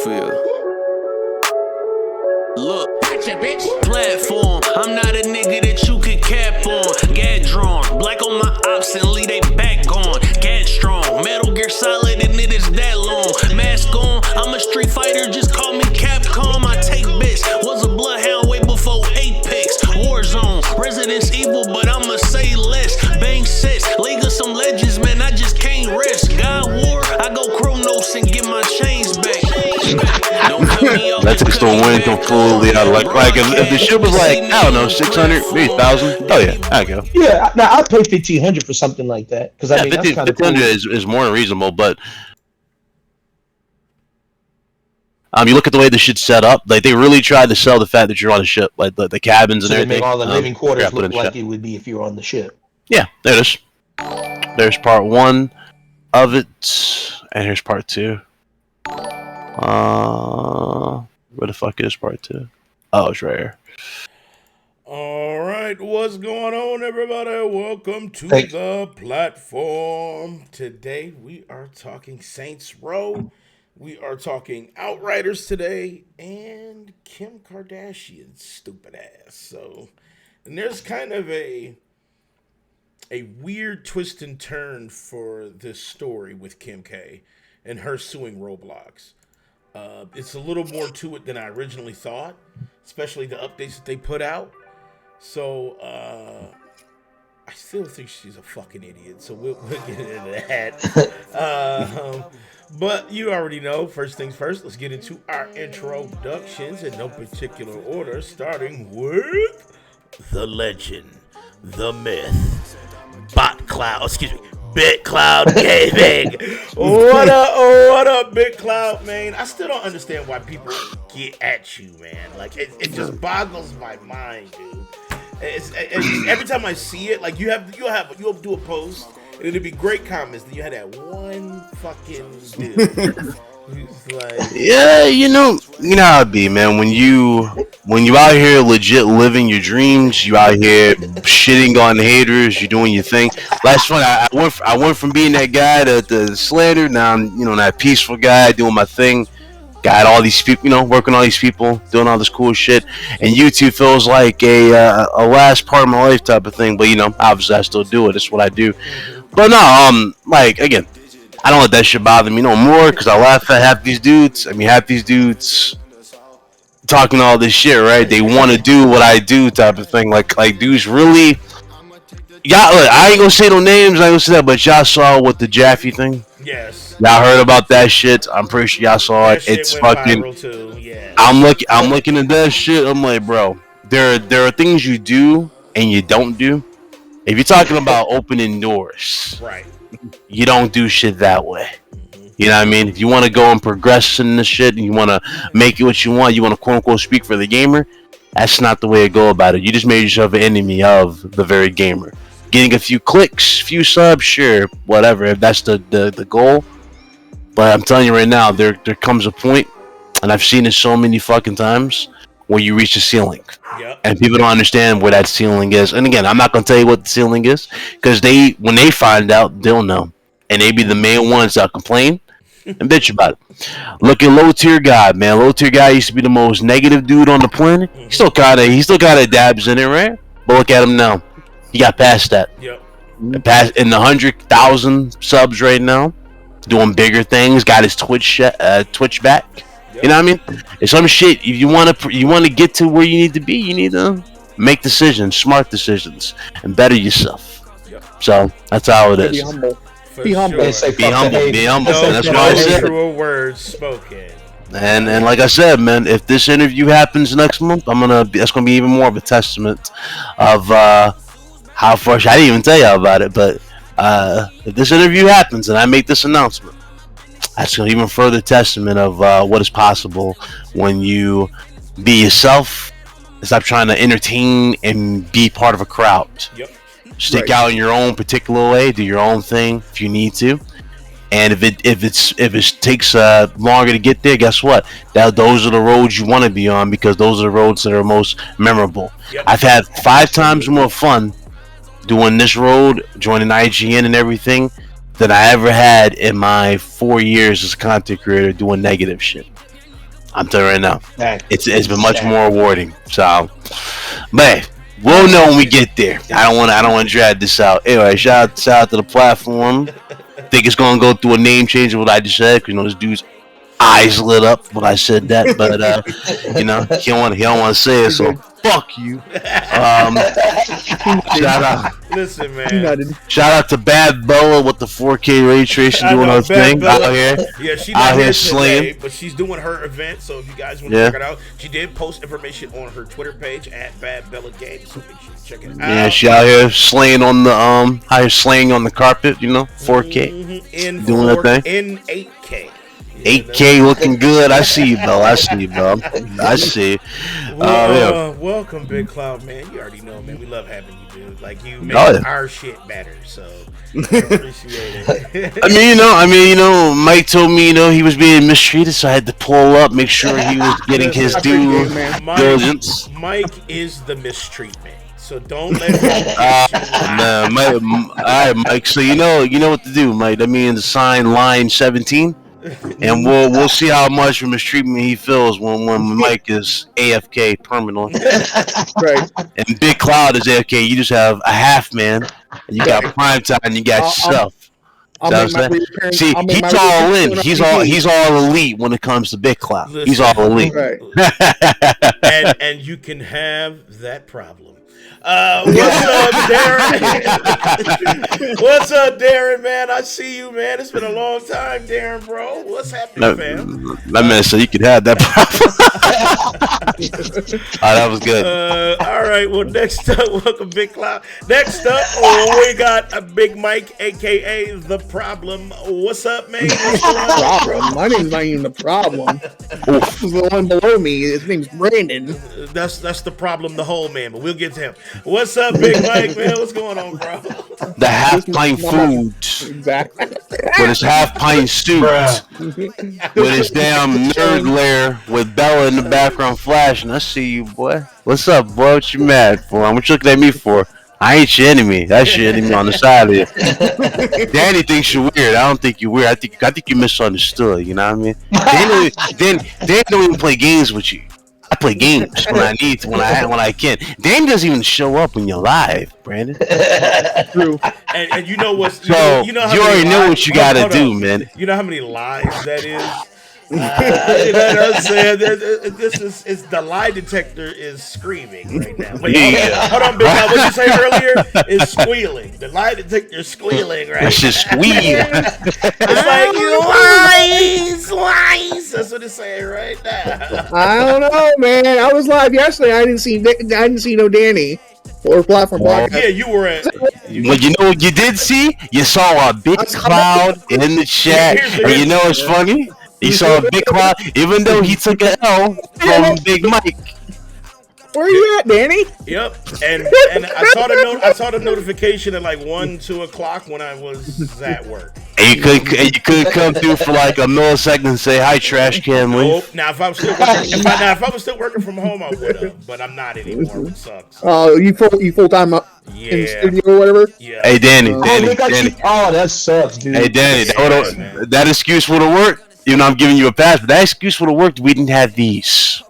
feel. Look, platform, I'm not a nigga that you could cap on. Gad drawn, black on my ops and leave they back gone. Gad strong, Metal Gear Solid and it is that long. Mask on, I'm a street fighter, just call me Capcom. I take bits, was a bloodhound way before Apex. Warzone, Resident Evil, but I'ma say less. Bang sets, League of some legends, man, I just can't rest. God War, I go Chronos and get my chains back. That takes the win completely out. Like if the shit was like, I don't know, 600, maybe 1,000. Oh yeah, I go. Yeah, now I'd pay 1,500 for something like that because I mean 1,500 cool. is more than reasonable. But you look at the way the shit's set up. Like they really tried to sell the fact that you're on a ship, like the cabins and everything. They make all the living quarters look like it would be if you were on the ship. Yeah, there it is. There's part 1 of it, and here's part 2. Where the fuck is part 2? Oh, it's right here. All right, what's going on, everybody? Welcome to the platform. Today we are talking Saints Row. We are talking Outriders today, and Kim Kardashian's stupid ass. So, and there's kind of a weird twist and turn for this story with Kim K and her suing Roblox. It's a little more to it than I originally thought, especially the updates that they put out. So, I still think she's a fucking idiot, so we'll get into that. But you already know, first things first, let's get into our introductions in no particular order, starting with the legend, the myth, BitCloud Gaming. What up, BitCloud, man? I still don't understand why people get at you, man. Like, it just boggles my mind, dude. It's every time I see it, like you'll do a post, and it'll be great comments. Then you had that one fucking dude. Like, yeah, you know how it be, man. When you out here legit living your dreams, you out here shitting on haters, you doing your thing. Last one, I went from being that guy to slander. Now I'm that peaceful guy doing my thing. Got all these people, working all these people, doing all this cool shit. And YouTube feels like a last part of my life type of thing. But obviously I still do it. It's what I do. But no, like again, I don't let that shit bother me no more because I laugh at half these dudes. I mean, half these dudes talking all this shit, right? They want to do what I do type of thing. Like dudes really. Yeah, look, I ain't gonna say no names. I ain't gonna say that, but y'all saw what the Jaffe thing. Yes. Y'all heard about that shit. I'm pretty sure y'all saw it. It's fucking. Yeah. I'm looking at that shit. I'm like, bro, there are things you do and you don't do. If you're talking about opening doors, right? You don't do shit that way. You know what I mean? If you want to go and progress in this shit and you want to make it what you want to quote unquote speak for the gamer, that's not the way to go about it. You just made yourself an enemy of the very gamer. Getting a few clicks, few subs, sure, whatever, if that's the goal. But I'm telling you right now, there comes a point, and I've seen it so many fucking times, where you reach a ceiling. Yep. And people don't understand where that ceiling is. And again, I'm not going to tell you what the ceiling is, because when they find out, they'll know. And they be the main ones that complain and bitch about it. Look at Low Tier Guy, man. Low Tier Guy used to be the most negative dude on the planet. He still kind of dabs in it, right? But look at him now. He got past that. Yep. Past in the 100,000 subs right now, doing bigger things. Got his Twitch back. Yep. You know what I mean? It's some shit. If you want to get to where you need to be, you need to make decisions, smart decisions, and better yourself. Yep. So that's how it is. Be humble. Be humble. Sure. Be humble. No, that's why I said. True words spoken. And like I said, man, if this interview happens next month, that's gonna be even more of a testament of how far. I didn't even tell y'all about it, but if this interview happens and I make this announcement, that's an even further testament of what is possible when you be yourself and stop trying to entertain and be part of a crowd. Yep. Stick out in your own particular way, do your own thing if you need to. And if it takes longer to get there, guess what? Those are the roads you want to be on, because those are the roads that are most memorable. Yep. I've had 5 times more fun doing this road, joining IGN and everything, than I ever had in my 4 years as a content creator doing negative shit. I'm telling you right now, That it's is been much sad. more rewarding. So, but we'll know when we get there. I don't want to drag this out. Anyway, shout out to the platform. Think it's gonna go through a name change of what I just said, because this dude's eyes lit up when I said that, but he don't want to say it, so fuck you. Shout out. Listen, man. Shout out to Bad Bella with the 4K ray tracing doing her thing out here. Yeah, she's out not here here slaying. today, but she's doing her event. So if you guys want to check it out, she did post information on her Twitter page at Bad Bella Games. So make sure you check it out. Yeah, she out here slaying on the out here slaying on the carpet. 4K, doing her thing. In 8K. 8K looking good. I see you, Bell. I see you, Bell. I see. Welcome, Big Cloud, man. You already know, man. We love having you, dude. Like, you make our shit better, so I appreciate it. I mean, Mike told me, he was being mistreated, so I had to pull up, make sure he was getting his due diligence. Mike is the mistreatment, so don't let him. All right, Mike. So you know what to do, Mike. That means sign line 17. And we'll see how much of mistreatment he feels when Mike is AFK permanently. Right. And Big Cloud is AFK. You just have a half man, and you got prime time, and you got stuff. See, he's all in. He's all elite when it comes to Big Cloud. Listen, he's all elite. Right. and you can have that problem. What's up, Darren? What's up, Darren, man? I see you, man. It's been a long time, Darren, bro. What's happening, fam? That man said you could have that problem. That was good. All right, well, next up, welcome, Big Cloud. Next up, we got a Big Mike, a.k.a. The Problem. What's up, man? What's going on, Problem. My name's not even the problem. This is the one below me. His name's Brandon. That's the problem, the whole man, but we'll get to him. What's up, Big Mike, man? What's going on, bro? The half pint food. Exactly. With his half pint suit. With his damn nerd lair with Bella in the background flashing. I see you, boy. What's up, boy? What you mad for? What you looking at me for? I ain't your enemy. That's your enemy on the side of you. Danny thinks you're weird. I don't think you're weird. I think you misunderstood. You know what I mean? Danny don't even play games with you. I play games when I need to, when I can. Dan doesn't even show up when you're live, Brandon. True. And you know what's you already know what you gotta do, man. You know how many lives that is? You know what I'm saying? It's the lie detector is screaming right now. Wait, hold on, Big Mike. What did you say earlier? It's squealing. The lie detector is squealing right now. That's just squeal. It's like lies. That's what it's saying right now. I don't know, man. I was live yesterday. I didn't see no Danny or platform block. Yeah, you were at. Well, you know what you did see? You saw a big cloud in the chat, and you know what's funny? He saw a big cloud, even though he took an L from Big Mike. Where you at, Danny? Yep, and I saw the notification at like 1-2 o'clock when I was at work. And you couldn't come through for like a millisecond and say hi, trash can. Nope. Now if I was still working from home, I would have, but I'm not anymore. Which sucks. Oh, you full time up in the studio or whatever? Yeah. Hey, Danny. Oh, that sucks, dude. Hey, Danny. That excuse would have worked. Even though I'm giving you a pass, but that excuse would have worked. We didn't have these.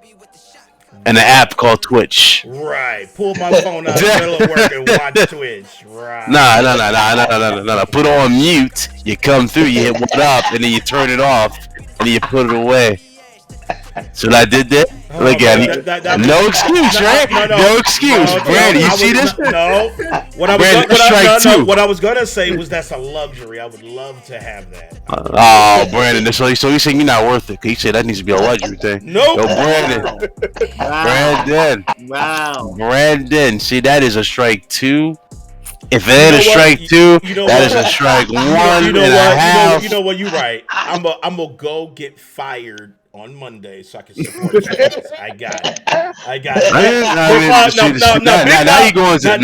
And an app called Twitch. Right. Pull my phone out in the middle of work and watch Twitch. Right. No. Put on mute. You come through, you hit what up, and then you turn it off, and then you put it away. So I did that. Look at me. No excuse, right? No excuse. Brandon, you see this? No. What I was gonna say was that's a luxury. I would love to have that. Oh, Brandon. So he's saying you're not worth it. He said that needs to be a luxury thing. Nope. Yo, Brandon. Wow. Brandon. See, that is a strike 2. If it ain't a strike 2, that is a strike 1 and a half. You know what? You're right. I'm gonna go get fired on Monday so I can support you guys. I got it. Now you're going to a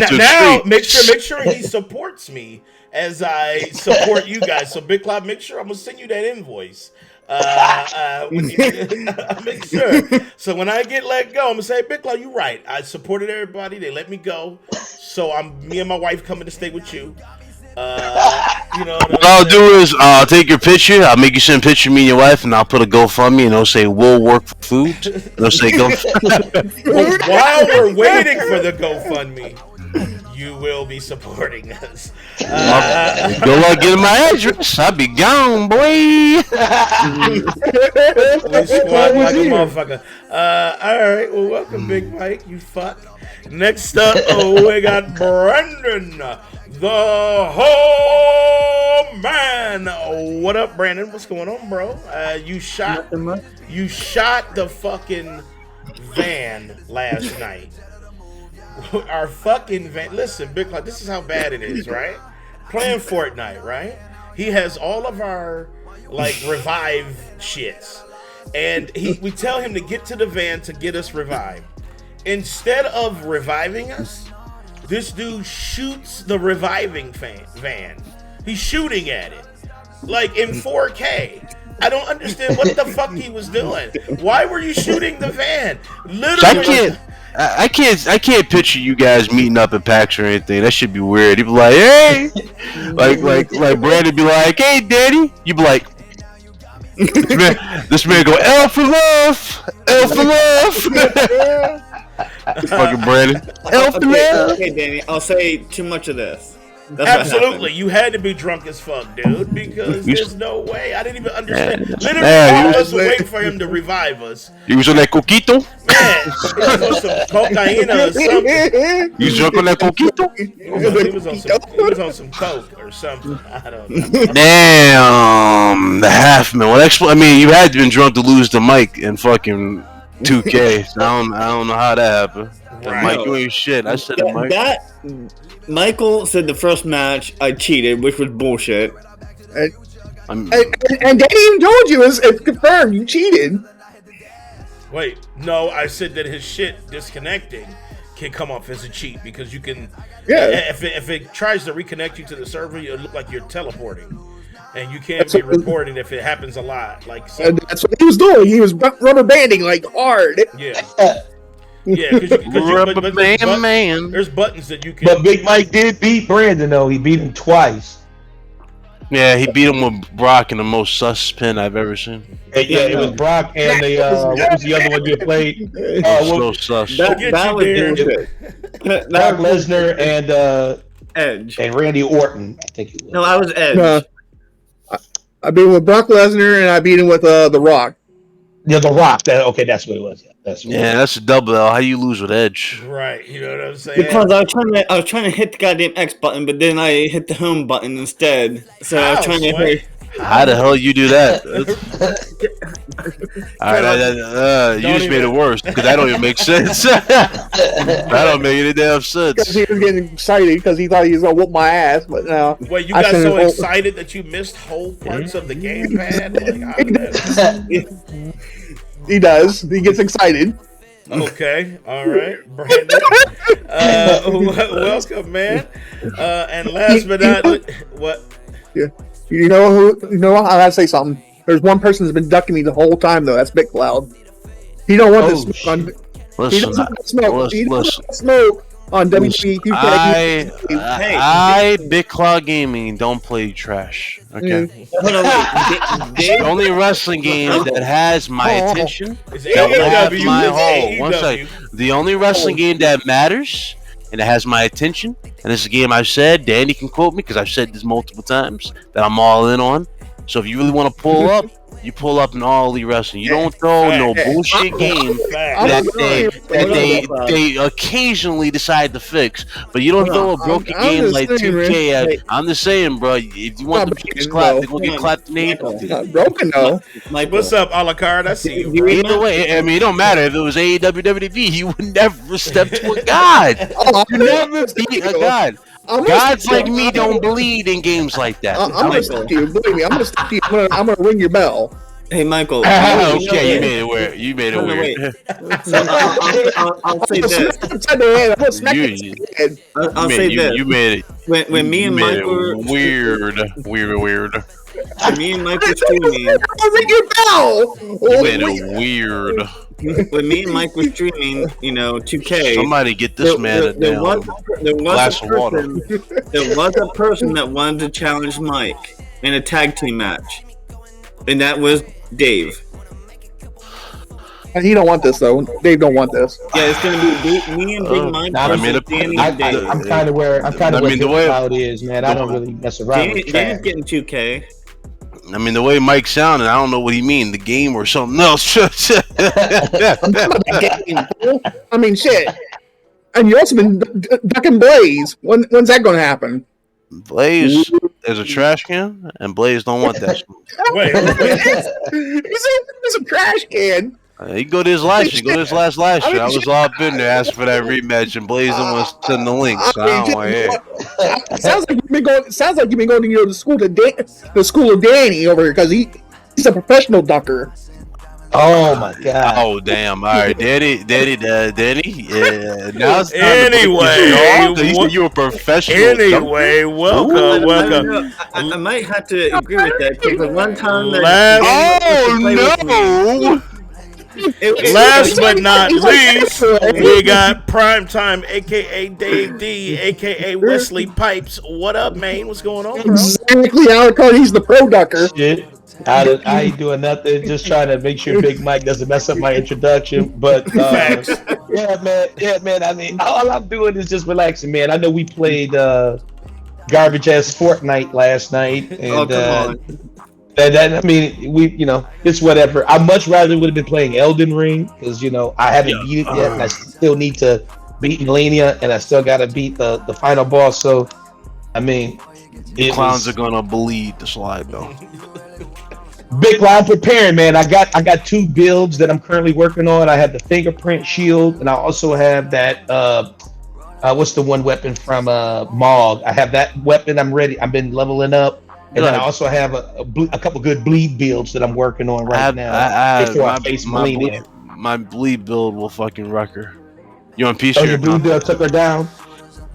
treat. Make sure he supports me as I support you guys. So Big Cloud, make sure I'm gonna send you that invoice. Make sure. So when I get let go, I'm gonna say, Big Cloud, you're right. I supported everybody. They let me go. So me and my wife coming to stay with you. You know what What I'm I'll saying? do is I'll take your picture. I'll make you send a picture of me and your wife, and I'll put a GoFundMe, and it'll say "We'll work for food." And it'll say "Go." But while we're waiting for the GoFundMe, you will be supporting us. Good luck getting my address. I'll be gone, boy. We squat like a motherfucker. All right. Well, welcome, Big Mike. You fuck. Next up, we got Brandon, the whole man. What up, Brandon? What's going on, bro? You shot the fucking van last night. Our fucking van. Listen, Big Mike. This is how bad it is, right? Playing Fortnite, right? He has all of our like revive shits, and we tell him to get to the van to get us revived. Instead of reviving us, this dude shoots the reviving van. He's shooting at it like in 4K. I don't understand what the fuck he was doing. Why were you shooting the van? Literally. I can't picture you guys meeting up at PAX or anything. That should be weird. You'd be like, hey, like Brandon be like, hey, Daddy. You be like, this man go L for love, L for love. Fucking Brandon. L for love. Okay, Danny. I'll say too much of this. That's Absolutely, you had to be drunk as fuck, dude, because there's no way. I didn't even understand. Literally, Yeah, all of us were waiting for him to revive us. You was on that coquito? Man, he was on some cocaine or something. You was drunk on that coquito? He was on some coke or something. I don't know. Damn, the half man. Well, I mean, you had to been drunk to lose the mic in fucking 2K. So I don't know how that happened. Right. Mike, you ain't shit. I said the mic. That Michael said the first match I cheated, which was bullshit. And Danny even told you, it's confirmed, you cheated. Wait, no, I said that his shit disconnecting can come off as a cheat because you can. Yeah. If it tries to reconnect you to the server, it'll look like you're teleporting, and you can't be reporting if it happens a lot. Like so, And that's what he was doing. He was rubber banding like hard. yeah. Yeah, Man. there's buttons that you can. But Big Mike did beat Brandon though. He beat him twice. Yeah, he beat him with Brock in the most sus pin I've ever seen. Yeah, it was Brock and the what was the other one you played? So sus. That was bullshit. Brock Lesnar and Edge. and Randy Orton. I think it was. No, I was Edge. I beat him with Brock Lesnar and I beat him with The Rock. Yeah, The Rock. Okay, that's what it was. Yeah, that's a double L. How you lose with Edge? Right, you know what I'm saying? Because I was trying to hit the goddamn X button, but then I hit the home button instead. So I was trying to hit. How the hell you do that? Alright, you just made it worse because that don't even make sense. That don't make any damn sense. Because he was getting excited because he thought he was going to whoop my ass, but no. Wait, you got so excited that you missed whole parts of the gamepad? Like, how did that... He does. He gets excited. Okay, all right, Brandon. Welcome, man. And last but not least, what? Yeah. You know I gotta say something. There's one person that's been ducking me the whole time though. That's Big Cloud. He don't want this smoke on. He doesn't want smoke. He doesn't want smoke on WWE. I Big Cloud Gaming don't play trash. Okay. The only wrestling game that has my attention, the only wrestling game that matters and it has my attention, and this is a game I've said, Danny can quote me because I've said this multiple times, that I'm all in on. So if you really want to pull up, you pull up in All Elite Wrestling. You don't throw no bullshit game that they occasionally decide to fix. But you don't throw a broken game like 2K at. I'm just saying, bro. If you want the biggest clap, they're going to get clapped in the ankle. Broken, though. What's up, a la carte? I see you. Either way, I mean, it don't matter. If it was AEW, WWE, you would never step to a god. You never be a god. Gods like me don't bleed in games like that. I'm gonna stop you. Believe me, I'm gonna stop you. I'm gonna ring your bell. Hey, Michael. Okay, you made it weird. You made it weird. I'll say this. I'll say this. You made it. When me and Michael weird. me and Mike were streaming. You made it weird. When me and Mike were streaming, 2K. Somebody get this man a glass of water. There was a person that wanted to challenge Mike in a tag team match, and that was Dave. He don't want this though. Dave don't want this. Yeah, it's gonna be me and Big Mike. I'm kind of where Cloud is, man. I don't really mess around with Dave's getting 2K. I mean, the way Mike sounded, I don't know what he mean. The game or something else. I mean, shit. And you also been ducking Blaze. When's that going to happen? Blaze is a trash can, and Blaze don't want that. Wait. He's a trash can. He go to his last year. I was all up in there asking for that rematch, and Blaze was sending the link. So I don't want to hear. Sounds like you've been going to the school of Danny over here because he's a professional dunker. Oh my god! Oh damn! All right, Danny. Yeah. Now it's Anyway, you're a professional. Anyway, welcome. I might have to agree with that because one time no. Last but not least, we got Primetime, aka Dave D, aka Wesley Pipes. What up, man? What's going on, bro? Exactly, Alan. He's the pro ducker. Shit. I ain't doing nothing. Just trying to make sure Big Mike doesn't mess up my introduction. But yeah, man. I mean, all I'm doing is just relaxing, man. I know we played garbage ass Fortnite last night, and come on. I mean, it's whatever. I much rather would have been playing Elden Ring because I haven't beat it yet, and I still need to beat Melania, and I still got to beat the final boss. So, I mean, clowns are gonna bleed the slide though. Big Cloud preparing, man. I got 2 builds that I'm currently working on. I have the fingerprint shield, and I also have that. What's the one weapon from Mog? I have that weapon. I'm ready. I've been leveling up. And then I also have a couple good bleed builds that I'm working on now before I face Melania. My bleed build will fucking wreck her. You on PC? Oh, your bleed build took her down?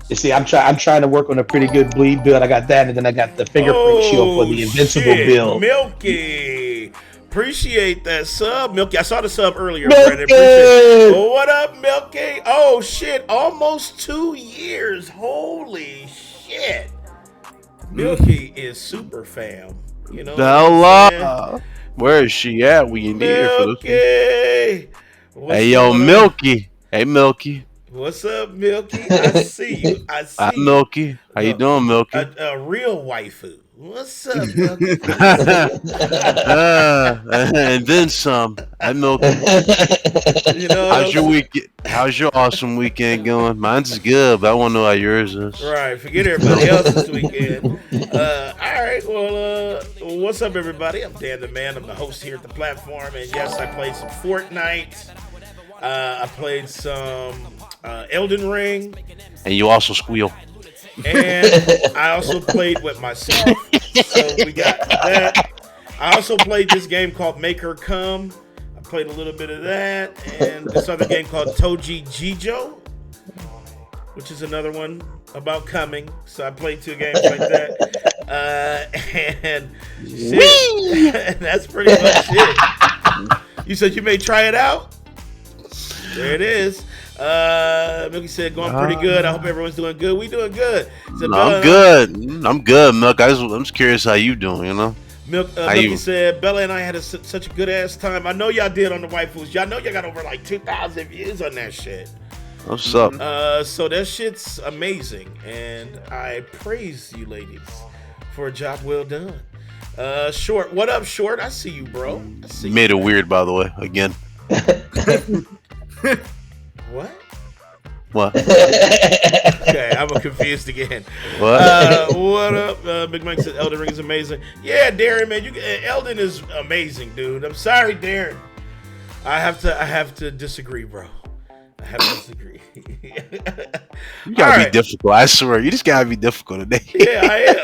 You see, I'm trying to work on a pretty good bleed build. I got that, and then I got the fingerprint shield for the invincible build. Milky! Appreciate that sub, Milky. I saw the sub earlier, Brandon. What up, Milky? Oh, shit. Almost 2 years. Holy shit. Milky is super fam. Bella, where is she at? We need her for this. Hey, yo, Milky. Hey, Milky. What's up, Milky? I see you. Hi, Milky. How you doing, Milky? A real waifu. What's up, Milky? And then some. Hi, Milky. How's your weekend? How's your awesome weekend going? Mine's good, but I want to know how yours is. Right. Forget everybody else's weekend. All right. Well, what's up, everybody? I'm Dan the Man. I'm the host here at the platform, and yes, I played some Fortnite. I played some Elden Ring. And you also squeal. And I also played with myself. So we got that. I also played this game called Make Her Come. I played a little bit of that. And this other game called Toji Jijo, which is another one about coming. So I played 2 games like that. And shit. That's pretty much it. You said you may try it out? There it is. Milky said, going pretty good. I hope everyone's doing good. We doing good. Said, I'm good. I'm good, Milk. I'm just curious how you doing, Milky said, Bella and I had such a good ass time. I know y'all did on the waifus. Y'all know y'all got over like 2,000 views on that shit. What's up? So that shit's amazing. And I praise you ladies for a job well done. Short, what up, Short? I see you, bro. I see you made it weird, by the way, again. What? What? Okay, I'm confused again. What? What up? Big Mike said Elden Ring is amazing. Yeah, Darren, man, Elden is amazing, dude. I'm sorry, Darren. I have to disagree, bro. I have to disagree. You gotta be difficult. I swear, you just gotta be difficult today. Yeah, I am.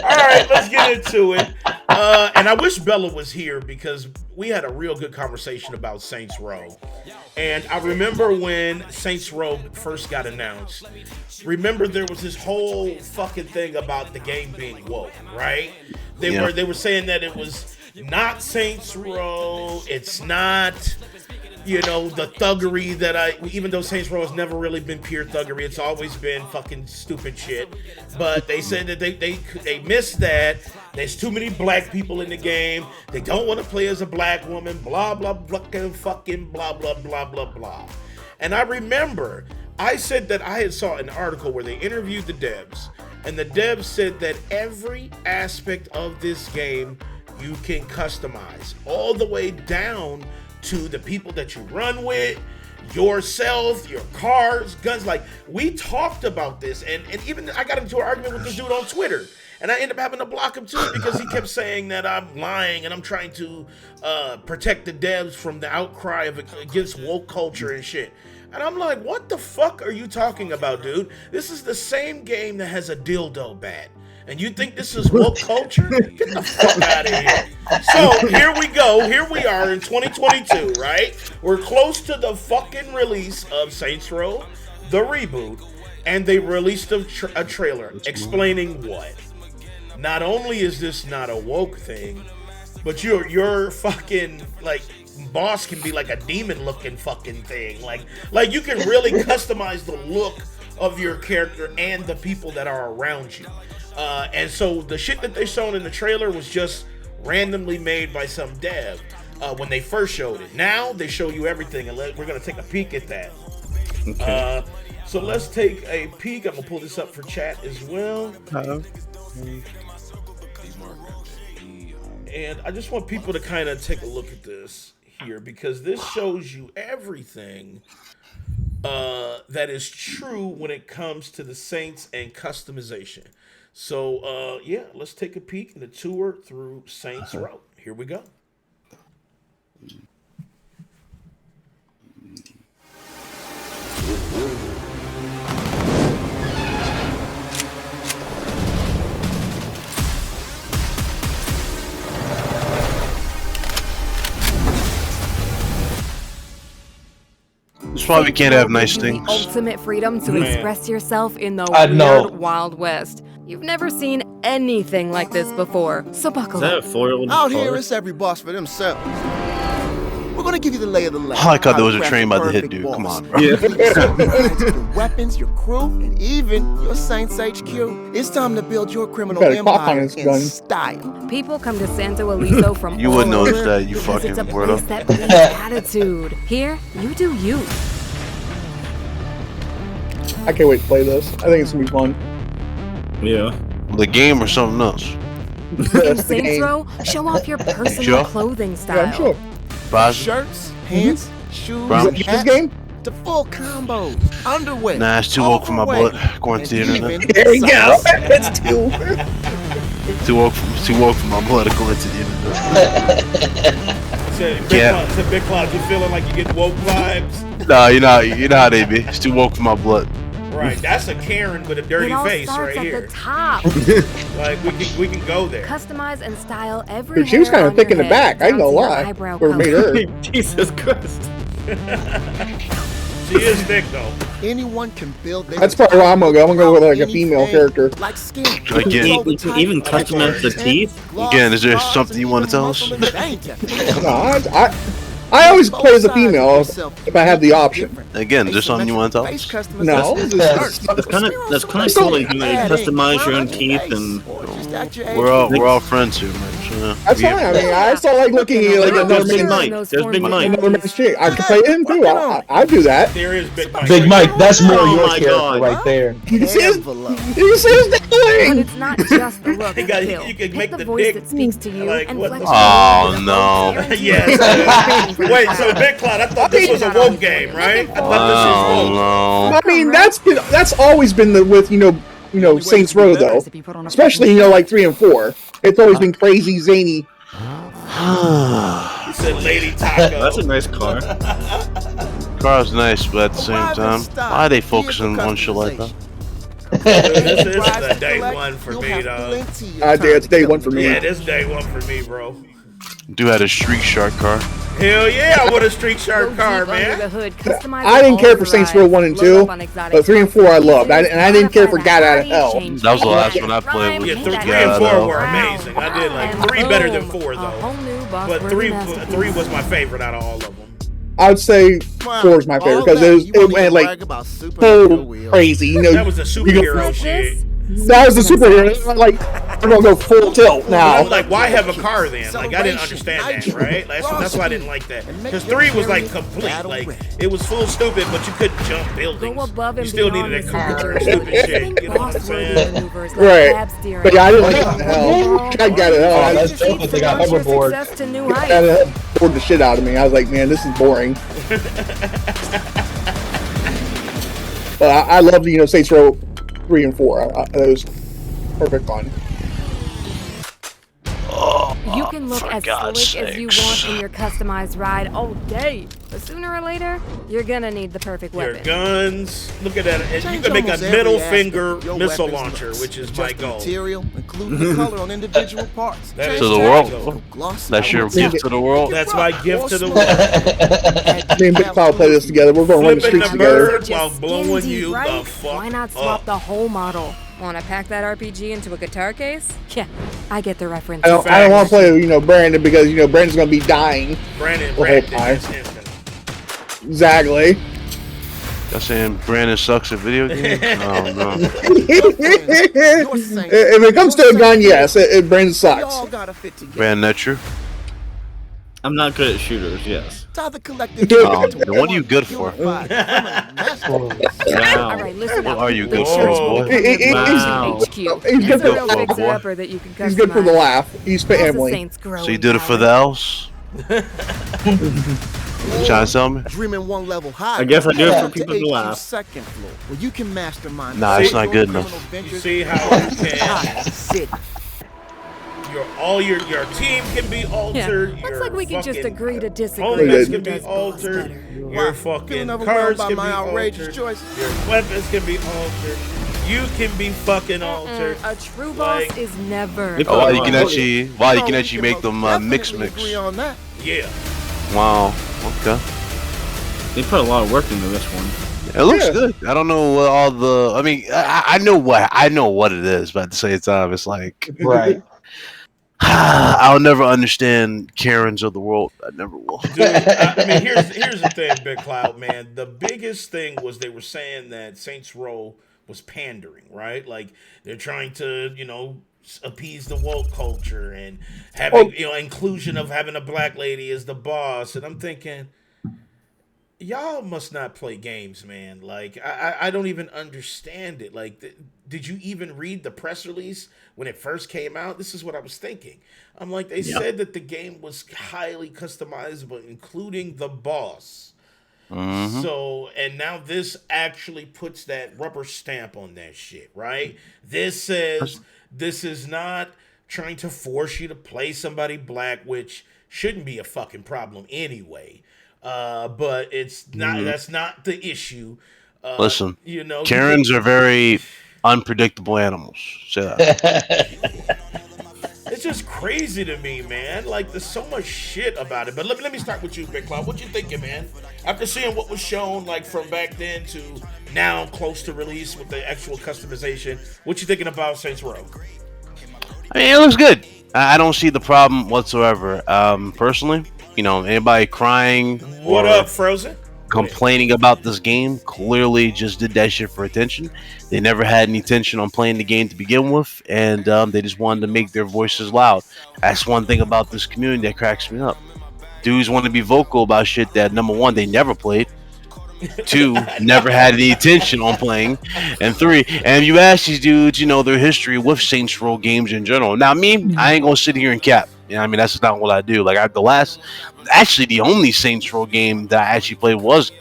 All right, let's get into it. And I wish Bella was here because we had a real good conversation about Saints Row. And I remember when Saints Row first got announced. Remember there was this whole fucking thing about the game being woke, right? They were saying that it was not Saints Row. It's not, you know, the thuggery that even though Saints Row has never really been pure thuggery, it's always been fucking stupid shit. But they said that they missed that. There's too many black people in the game. They don't want to play as a black woman. Blah blah blah fucking blah blah blah blah blah. And I remember I said that I had saw an article where they interviewed the devs, and the devs said that every aspect of this game you can customize, all the way down to the people that you run with, yourself, your cars, guns. Like, we talked about this, and even I got into an argument with this dude on Twitter, and I ended up having to block him too because he kept saying that I'm lying and I'm trying to protect the devs from the outcry against woke culture and shit. And I'm like, what the fuck are you talking about, dude? This is the same game that has a dildo bat. And you think this is woke culture? Get the fuck out of here. So here we go. Here we are in 2022, right? We're close to the fucking release of Saints Row, the reboot, and they released a trailer explaining what. Not only is this not a woke thing, but your fucking like boss can be like a demon looking fucking thing. Like you can really customize the look of your character and the people that are around you. And so the shit that they shown in the trailer was just randomly made by some dev when they first showed it. Now they show you everything, and we're gonna take a peek at that. Okay. So let's take a peek. I'm gonna pull this up for chat as well. And I just want people to kind of take a look at this here, because this shows you everything that is true when it comes to the Saints and customization. So, yeah, let's take a peek in the tour through Saints Row. Here we go. That's why we can't have nice things. Ultimate freedom to express yourself in the weird Wild West. You've never seen anything like this before, so buckle up. Out here, it's every boss for themselves. We're gonna give you the lay of the land. I thought there was a train about to hit, dude. Come on, bro. Yeah. Your weapons, your crew, and even your Saints HQ. It's time to build your criminal empire in style. People come to Santo Aliso from you all wouldn't notice over that, you because fucking it's a weirdo. place that breeds attitude. Here, you do you. I can't wait to play this. I think it's gonna be fun. Yeah. The game or something else? In Saints Row, show off your personal clothing style. Yeah, I'm sure. Shirts, pants, shoes, this game? The full combo. Underwear. Nah, it's too woke for my blood. Going to the internet. There you go. It's too. Too woke for my blood. Going to the internet. So Big Cloud, you feeling like you get woke vibes? Nah, you know how they be. It's too woke for my blood. Right, that's a Karen with a dirty face right here. At the top. Like we can go there. Customize and style every. Dude, she was kind of thick in the back. I ain't gonna lie. Or made her. Jesus Christ. She is thick though. Anyone can build their. That's probably why I'm gonna go. I'm gonna go with like a female character. Like skin. Again, You can even customize the teeth. Again, is there something you want to tell us? No, I always play as a female if I have the option. Again, is there something you want to tell us? No. That's kind of cool. You can customize your own teeth, and we're all friends here, man. So, that's fine. I mean, I still like looking at like another There's Big man's Mike. There's Big Mike. another man's chick. I can play him too. I do that. There is Big Mike. Big Mike, that's more Oh your my character God. right there. You see his But thing? it's not just the look. You got- Phil. you can Pick make the the voice dick that speaks to you like and what flex the- your Oh, muscles. no. Guaranteed Yes. Wait, so Big Cloud, I thought this was a woke game, right? I thought this was woke. Oh I mean, that's always been the with Saints Row though, especially like 3 and 4. It's always been crazy, zany. He said Lady Taco. That's a nice car. car's nice, but at the same time, why are they focusing on shit like that? This is the day one for me, dog. It's day one for me. Yeah, this day one for me, bro. Dude had a Street Shark car. Hell yeah, I want a Street Shark car, man. I didn't care for Saints Row 1 and 2, but 3 and 4 I loved. And I didn't care for God Out of Hell. That was the last one I played. Yeah, 3 and 4 were amazing. I did like 3 better than 4 though. But 3 was my favorite out of all of them. I would say 4 is my favorite because it went like so crazy. You know, that was the superhero shit. That was the superhero. Like, we're gonna go full tilt now. Like, why have a car then? Like, I didn't understand that, right? That's why I didn't like that. Because 3 was like complete. Like, it was full stupid, but you couldn't jump buildings. You still needed a car or stupid shit. You know what I'm saying? Right. But yeah, I didn't like it. I got it. That's dope. They got hoverboard. That bored the shit out of me. I was like, man, this is boring. But I love Saints Row 3 and 4. That was perfect fun. You can look as slick as you want in your customized ride all day, but sooner or later, you're gonna need the perfect weapon. Your guns. Look at that. You can make a middle finger missile launcher, which is my goal. Material, including the color on individual parts. To the world. That's your gift to the world. That's my gift to the world. Me and Big Cloud play this together. We're going to run the streets together. While blowing you right? the fuck Why not swap the whole model? Want to pack that RPG into a guitar case? Yeah, I get the reference. I don't want to play, Brandon, because Brandon's gonna be dying. Brandon Exactly. Y'all saying Brandon sucks at video games? Oh no. If it comes to a gun, yes, Brandon sucks. Brandon, that true? I'm not good at shooters, yes. Then what are you good for? All right, listen What up. are you good for, boy? Wow. HQ. He's good a real for- fixer-upper that you can customize. He's good for the laugh. He's Plus the family. Saints grow So you in did it for the power. else? You trying to tell me? Dreaming one level higher. I guess I do it for To people to HQ's laugh. second floor, where you can mastermind. Nah, it's not good criminal enough. You ventures see how you can. Sit. Your team can be altered. Looks like we can just agree to disagree. Opponents Who can be does boss altered. better. Your fucking Feeling overwhelmed cards by can be my outrageous altered. choices. Your weapons can be altered. You can be fucking altered. A true boss Like- is never. Oh, wow, you can actually make them mix. Agree on that. Yeah. Wow. Okay. They put a lot of work into this one. It looks good. I don't know what all the. I mean, I know what it is, but at the same time, it's like Right. I'll never understand Karens of the world. I never will. Dude, I mean, here's the thing, Big Cloud, man. The biggest thing was they were saying that Saints Row was pandering, right? Like they're trying to, appease the woke culture and having, inclusion of having a black lady as the boss. And I'm thinking, y'all must not play games, man. Like I don't even understand it. Like, did you even read the press release when it first came out? This is what I was thinking. I'm like, they said that the game was highly customizable, including the boss. Mm-hmm. So, and now this actually puts that rubber stamp on that shit, right? This says this is not trying to force you to play somebody black, which shouldn't be a fucking problem anyway. But it's not. That's not the issue. Listen, Karens are very unpredictable animals. Say that. It's just crazy to me, man. Like, there's so much shit about it. But let me start with you, Big Cloud. What you thinking, man? After seeing what was shown, like, from back then to now, close to release with the actual customization, what you thinking about Saints Row? I mean, it looks good. I don't see the problem whatsoever. Personally, anybody crying What or up, Frozen? complaining about this game clearly just did that shit for attention. They never had any intention on playing the game to begin with, and they just wanted to make their voices loud. That's one thing about this community that cracks me up. Dudes want to be vocal about shit that, number one, they never played. 2, never had any intention on playing. And 3, and you ask these dudes, their history with Saints Row games in general. Now, me, I ain't gonna sit here and cap. That's not what I do. Like, the only Saints Row game that I actually played was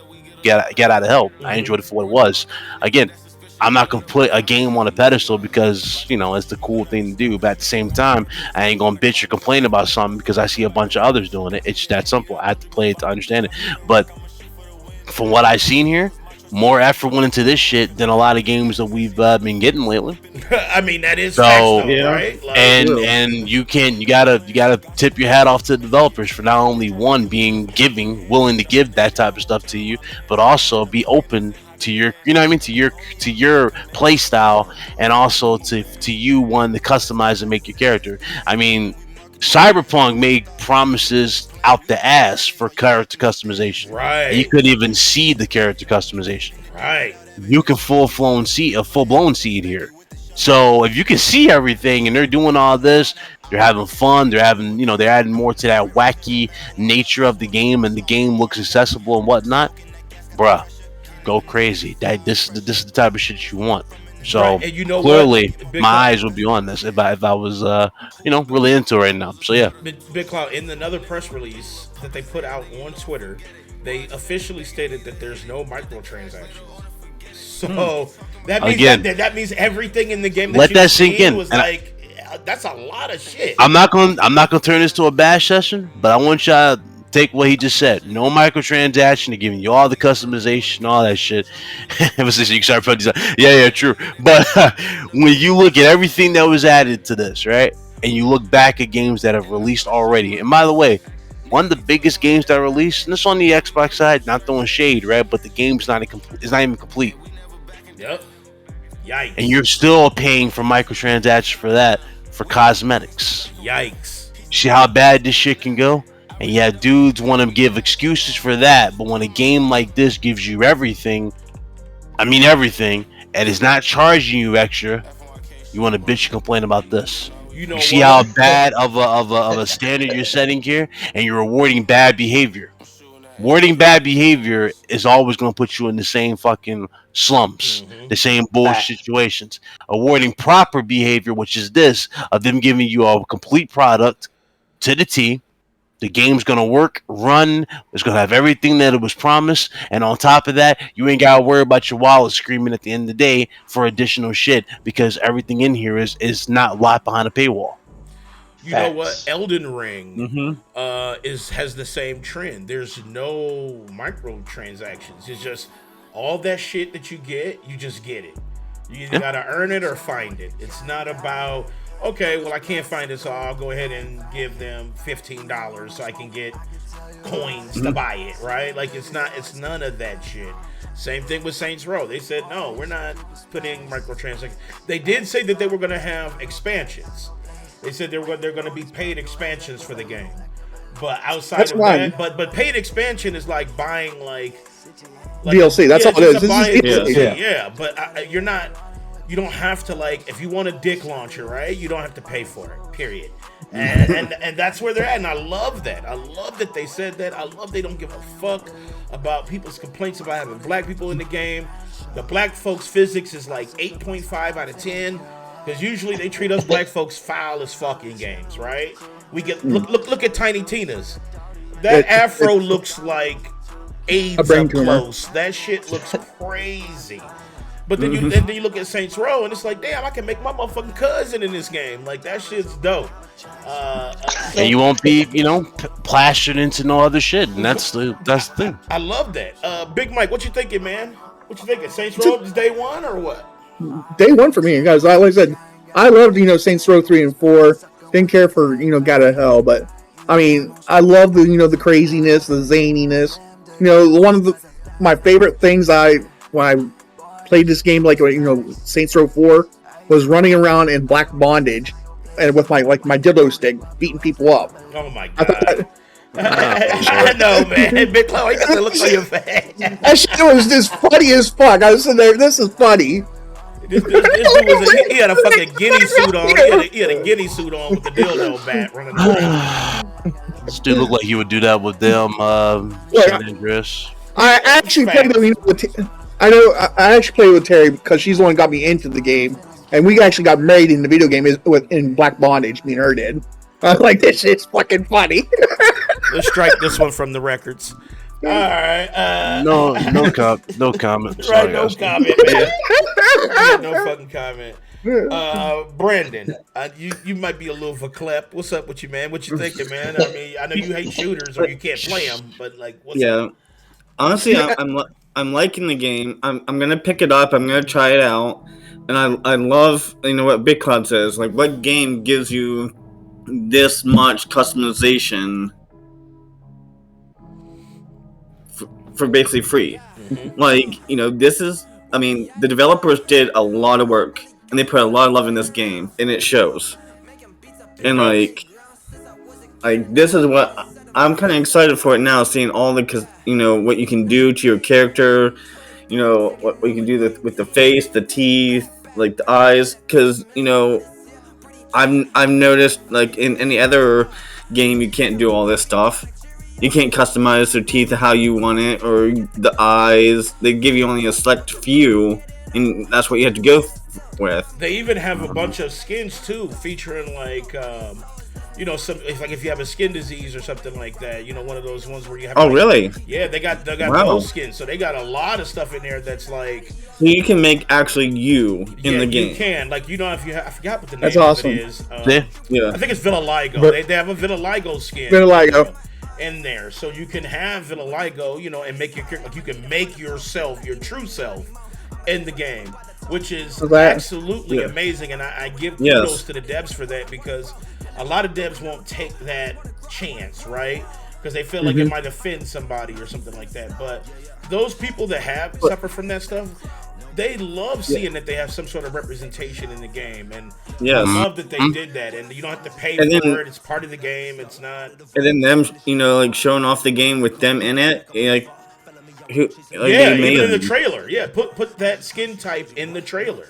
Get Out of Hell. I enjoyed it for what it was. Again, I'm not gonna put a game on a pedestal because it's the cool thing to do. But at the same time, I ain't gonna bitch or complain about something because I see a bunch of others doing it. It's that simple. I have to play it to understand it. But from what I've seen here, more effort went into this shit than a lot of games that we've been getting lately. I mean, that is facts, though, right? Like, and you gotta tip your hat off to the developers for not only one being willing to give that type of stuff to you, but also be open to your, you know what I mean, to your play style, and also to you wanting to customize and make your character. I mean, Cyberpunk made promises out the ass for character customization. Right. And you couldn't even see the character customization. Right. You can full blown see it here. So if you can see everything and they're doing all this, they're having fun, they're adding more to that wacky nature of the game, and the game looks accessible and whatnot, bruh, go crazy. This is the type of shit you want. So right. And clearly, my eyes would be on this if I was really into it right now. So yeah. Big Cloud, in another press release that they put out on Twitter, they officially stated that there's no microtransactions. So that means that means everything in the game that sink in was that's a lot of shit. I'm not gonna turn this to a bash session, but I want y'all to take what he just said. No microtransaction, they're giving you all the customization, all that shit. You start putting yeah, true. But when you look at everything that was added to this, right, and you look back at games that have released already, and by the way, one of the biggest games that released, and this on the Xbox side, not throwing shade, right, but the game's not even complete. Yep. Yikes. And you're still paying for microtransactions for that, for cosmetics. Yikes. See how bad this shit can go? And yeah, dudes want to give excuses for that, but when a game like this gives you everything, and it's not charging you extra, you want to bitch and complain about this. You see how bad of a standard you're setting here, and you're rewarding bad behavior. Rewarding bad behavior is always going to put you in the same fucking slumps, the same bullshit situations. Awarding proper behavior, which is this, of them giving you a complete product to the T. The game's going to work, run, it's going to have everything that it was promised, and on top of that, you ain't got to worry about your wallet screaming at the end of the day for additional shit, because everything in here is not locked behind a paywall. You know what? Elden Ring has the same trend. There's no microtransactions. It's just all that shit that you just get it. You either got to earn it or find it. It's not about, okay, well, I can't find it, so I'll go ahead and give them $15 so I can get coins to buy it, right? Like, it's none of that shit. Same thing with Saints Row. They said, no, we're not putting microtransactions. They did say that they were going to have expansions. They said they're going to be paid expansions for the game. But outside of that, but paid expansion is like buying like DLC. That's all it is. Yeah, but you're not. You don't have to, like, if you want a dick launcher, right? You don't have to pay for it, period. And that's where they're at, and I love that. I love that they said that. I love they don't give a fuck about people's complaints about having black people in the game. The black folks' physics is like 8.5 out of 10, because usually they treat us black folks foul as fuck in games, right? We get look at Tiny Tina's. That afro looks like AIDS up close. That shit looks crazy. But then you look at Saints Row and it's like, damn, I can make my motherfucking cousin in this game. Like, that shit's dope. And you won't be, plastered into no other shit. And that's the thing. I love that. Big Mike, what you thinking, man? What you thinking? Saints Row is day one or what? Day one for me, guys. Like I said, I loved, Saints Row 3 and 4. Didn't care for, God of Hell. But, I mean, I love the, the craziness, the zaniness. One of my favorite things when I played this game, like, Saints Row 4, was running around in black bondage and with my dildo stick beating people up. Oh my god. I know, man. Big Chloe, you got to look on your face. That shit was just funny as fuck. I was sitting there, this is funny. This dude he had a fucking guinea suit on. He had a guinea suit on with the dildo bat running around. This dude looked like he would do that with them Chris. I actually played with I actually played with Terry because she's the one who got me into the game, and we actually got married in the video game in black bondage. Me and her did. I was like, this shit's fucking funny. Let's strike this one from the records. All right. No comment. Sorry, no comment, man. No fucking comment. Brandon, you might be a little verklempt. What's up with you, man? What you thinking, man? I mean, I know you hate shooters or you can't play them, but like, what's up? honestly, I'm liking the game. I'm gonna pick it up. I'm gonna try it out, and I love what Big Cloud says. Like, what game gives you this much customization for basically free? Mm-hmm. Like, this is. I mean, the developers did a lot of work, and they put a lot of love in this game, and it shows. And like this is what I'm kind of excited for it now, seeing all the what you can do to your character, what you can do with the face, the teeth, like the eyes, because I've noticed like in any other game you can't do all this stuff. You can't customize their teeth how you want it, or the eyes. They give you only a select few, and that's what you have to go with. They even have a bunch of skins too, featuring like some if you have a skin disease or something like that, one of those ones where you have. Oh, really? Yeah, they got wow. those skins, so they got a lot of stuff in there that's like. So you can make actually you in the game. You can if I forgot what the name that's awesome. of it is. Yeah. I think it's Vitiligo. They have a Vitiligo skin. Vitiligo. In there, so you can have Vitiligo, and make your character. Like you can make yourself, your true self, in the game, which is absolutely amazing. And I give kudos to the devs for that, because a lot of devs won't take that chance, right? Because they feel like it might offend somebody or something like that. But those people that have suffered from that stuff, they love seeing that they have some sort of representation in the game, and I love that they did that. And you don't have to pay for it; it's part of the game. It's not. And then them, like showing off the game with them in it, like even in the trailer. Yeah, put that skin type in the trailer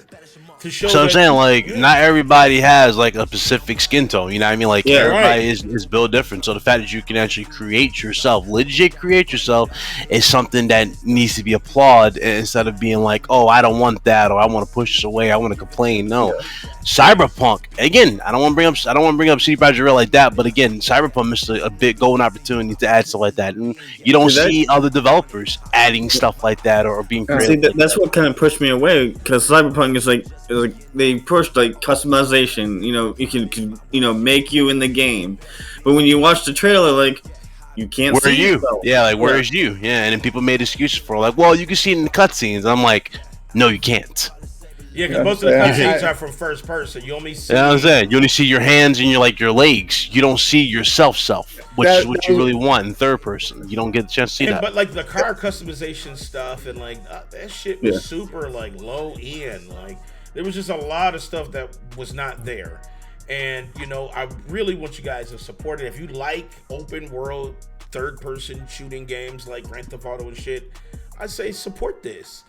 to show. So I'm saying, like, not everybody has like a specific skin tone. You know what I mean? Like, everybody is built different. So the fact that you can actually create yourself, legit create yourself, is something that needs to be applauded, instead of being like, oh, I don't want that, or I want to push this away, I want to complain. No, Cyberpunk. Again, I don't want to bring up CD Projekt Red like that, but again, Cyberpunk missed a big golden opportunity to add stuff like that, and you don't see other developers adding stuff like that or being creative. See, that's what kind of pushed me away, because Cyberpunk is like they pushed like customization. You can make you in the game, but when you watch the trailer, like you can't. Where see are you? yourself. Yeah, like where is you? Yeah, and then people made excuses for it, like, well, you can see it in the cutscenes. I'm like, no, you can't. Yeah, because most of the cutscenes are from first person. You only see. Yeah, I was saying, you only see your hands and your legs. You don't see yourself, which is what you really want in third person. You don't get the chance to see that. But like the car customization stuff and like that shit was super like low end. Like there was just a lot of stuff that was not there. And I really want you guys to support it. If you like open world third person shooting games like Grand Theft Auto and shit, I say support this.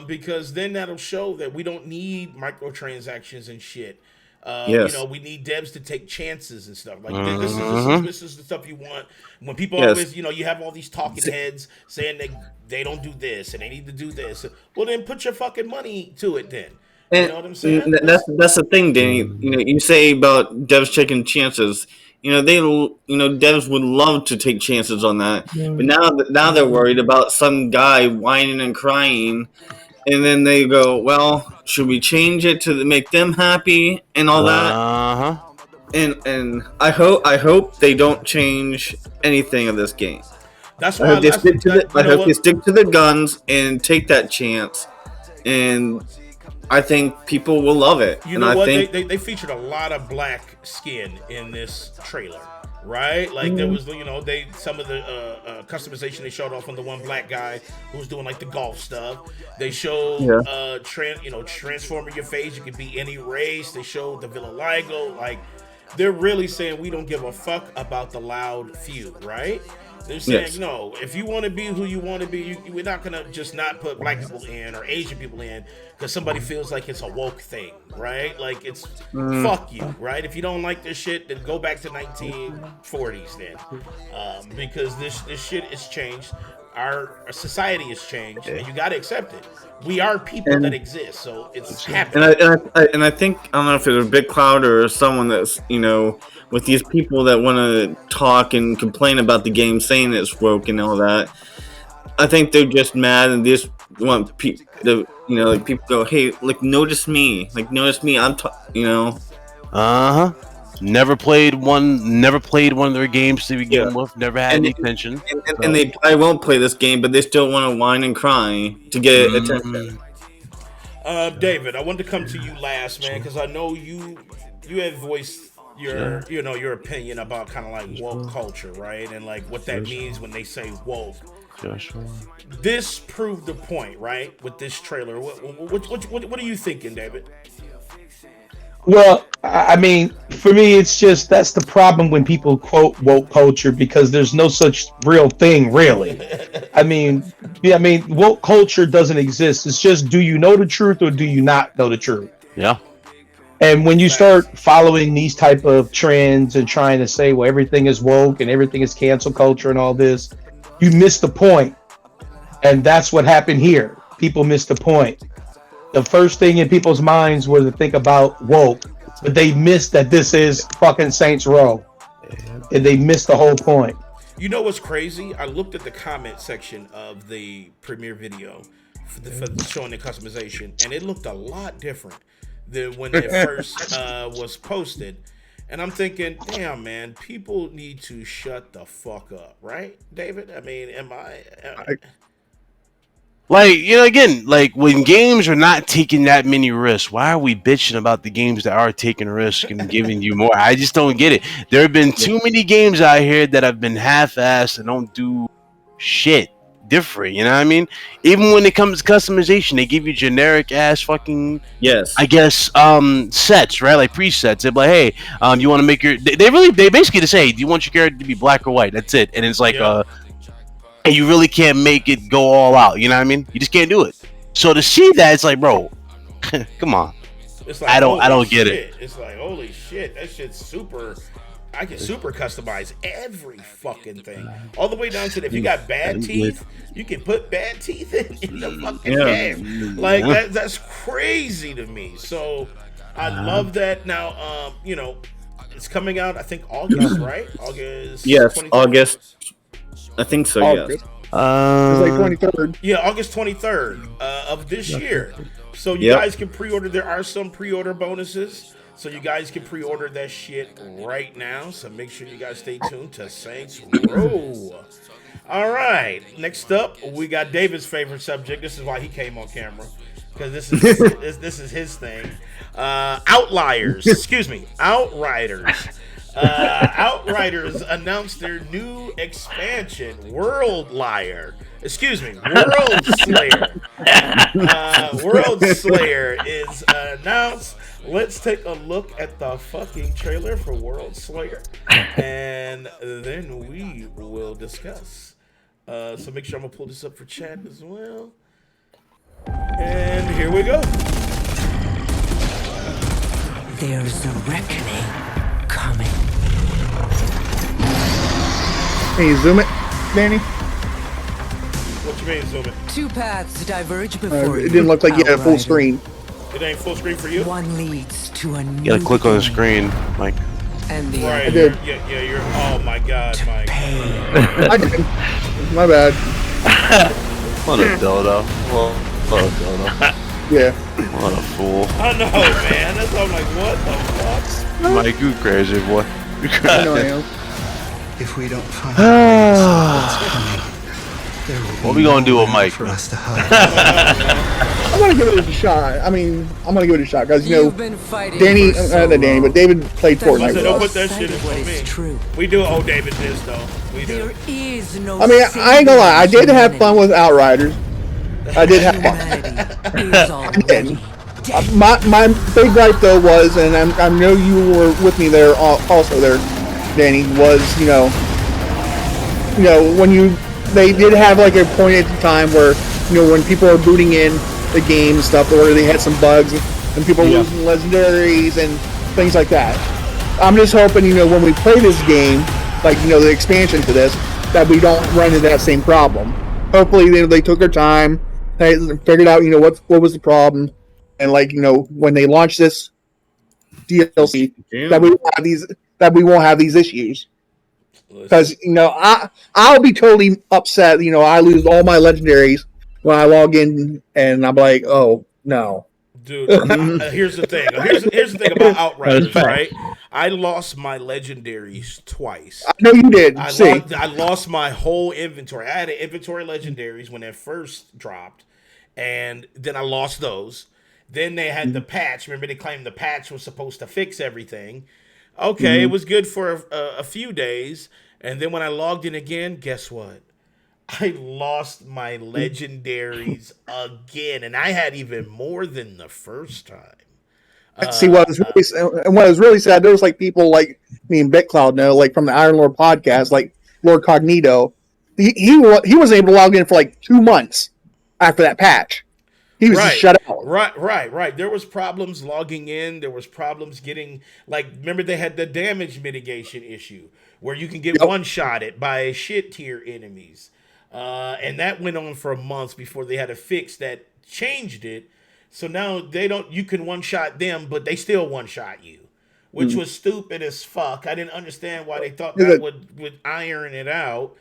Because then that'll show that we don't need microtransactions and shit. We need devs to take chances and stuff. Like this is the stuff you want. When people always, you have all these talking heads saying they don't do this and they need to do this. Well, then put your fucking money to it then. You know what I'm saying? That's the thing, Danny. You say about devs taking chances. Devs would love to take chances on that, but now they're worried about some guy whining and crying, and then they go, "Well, should we change it to make them happy and all that?" And I hope they don't change anything of this game. That's why I hope they stick to the guns and take that chance, and I think people will love it. You know what? They featured a lot of black skin in this trailer, right? Like there was, some of the customization they showed off on the one black guy who was doing like the golf stuff. They showed transforming your face. You could be any race. They showed the vitiligo. Like they're really saying we don't give a fuck about the loud few, right? They're saying, if you want to be who you want to be, we're not going to just not put black people in or Asian people in because somebody feels like it's a woke thing, right? Like it's fuck you, right? If you don't like this shit, then go back to 1940s then. Because this shit has changed. Our society has changed, and you got to accept it. We are people that exist, so it's happening. And I think, I don't know if it's a Big Cloud or someone that's, with these people that want to talk and complain about the game, saying it's woke and all that. I think they're just mad and they just want people to, people go, hey, like, notice me. I'm Never played one. Never played one of their games to begin with. Never had any attention. And they probably won't play this game, but they still want to whine and cry to get attention. David, I wanted to come to you last, man, because I know you had voiced your your opinion about kind of like woke culture, right? And like what that means when they say woke. This proved the point, right? With this trailer, what are you thinking, David? Well, I mean, for me, it's just that's the problem when people quote woke culture because there's no such real thing, really. I mean, woke culture doesn't exist. It's just, do you know the truth or do you not know the truth? Yeah. And when you start following these type of trends and trying to say, well, everything is woke and everything is cancel culture and all this, you miss the point. And that's what happened here. People missed the point. The first thing in people's minds was to think about woke, but they missed that this is fucking Saints Row. And they missed the whole point. You know what's crazy? I looked at the comment section of the premiere video for showing the customization, and it looked a lot different than when it first was posted. And I'm thinking, damn, man, people need to shut the fuck up, right, David? I mean, Like, again, like when games are not taking that many risks, why are we bitching about the games that are taking risks and giving you more? I just don't get it. There have been too many games out here that have been half-assed and don't do shit different. You know what I mean? Even when it comes to customization, they give you generic ass fucking I guess sets, right? Like presets. They're like, hey, you want to make your they basically just say, do you want your character to be black or white? That's it. And it's like and you really can't make it go all out. You know what I mean? You just can't do it. So to see that, it's like, bro, come on. It's like, I don't get it. It's like, holy shit, that shit's super. I can super customize every fucking thing, all the way down to if you got bad teeth, you can put bad teeth in the fucking game. Like that's crazy to me. So I love that. Now, it's coming out. I think August, right? August. Yes, 23rd? August. I think so. August. Yes. It's like 23rd. Yeah, August 23rd of this year. So you guys can pre-order. There are some pre-order bonuses. So you guys can pre-order that shit right now. So make sure you guys stay tuned to Saints Row. All right. Next up, we got David's favorite subject. This is why he came on camera. Because this is his thing. Outriders. Outriders announced their new expansion, World Slayer. World Slayer is announced. Let's take a look at the fucking trailer for World Slayer, and then we will discuss. So make sure I'm gonna pull this up for chat as well. And here we go. There's a reckoning coming. Can you zoom it, Danny? What you mean zoom it? Two paths diverge before you. It didn't look like you had a full screen. It ain't full screen for you? One leads to a new. You gotta click on the screen, Mike. And the right. I did. Yeah, you're. Oh my God, Mike. I did. My bad. What a dildo. What a dildo. Yeah. What a fool. I know, man. That's why I'm like, what the fuck? Mike, you crazy boy. You crazy. I know I am. If we don't find what's coming, there will what we gonna do with Mike? for us to hide. I'm gonna give it a shot. I'm gonna give it a shot because You've been fighting Danny, for so not Danny, but David played Fortnite with Don't us. put that shit in what for is me. true. We do owe David this though. We do. There is no. I mean, I ain't gonna lie. I did have fun with Outriders. I did have fun. Humanity is already dead. My big gripe though was, and I know you were with me there also there, Danny, was when they did have like a point at the time where when people are booting in the game and stuff, where they had some bugs and people were losing legendaries and things like that. I'm just hoping when we play this game, like the expansion to this, that we don't run into that same problem. Hopefully they took their time, they figured out what was the problem, and when they launch this DLC, that we won't have these issues. Because I'll be totally upset. I lose all my legendaries when I log in, and I'm like, oh no, dude. Here's the thing. Here's the thing about Outriders, right? I lost my legendaries twice. I know you did. I lost my whole inventory. I had an inventory legendaries when it first dropped, and then I lost those. Then they had the patch. Remember, they claimed the patch was supposed to fix everything. Okay, it was good for a few days, and then when I logged in again, guess what? I lost my legendaries again, and I had even more than the first time. See, what was really sad, there was like people like me and BitCloud know, like from the Iron Lord podcast, like Lord Cognito. He wasn't able to log in for like 2 months after that patch. He was just shut out. Right. There was problems logging in. There was problems getting, like, remember they had the damage mitigation issue where you can get one-shotted by shit tier enemies. And that went on for months before they had a fix that changed it. So now you can one-shot them, but they still one-shot you, which was stupid as fuck. I didn't understand why they thought that would iron it out.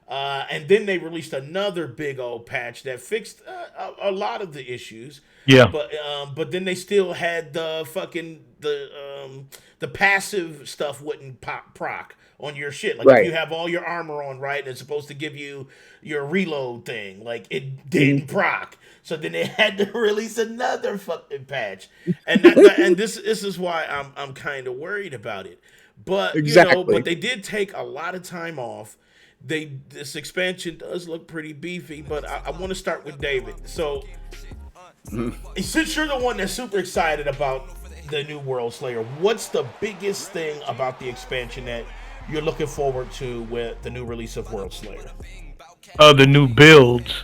And then they released another big old patch that fixed a lot of the issues. Yeah. But then they still had the fucking the passive stuff wouldn't proc on your shit. Like if you have all your armor on right, and it's supposed to give you your reload thing, like it didn't proc. So then they had to release another fucking patch, and this is why I'm kind of worried about it. But but they did take a lot of time off. This expansion does look pretty beefy, but I want to start with David. So since you're the one that's super excited about the new World Slayer, what's the biggest thing about the expansion that you're looking forward to with the new release of World Slayer? The new builds.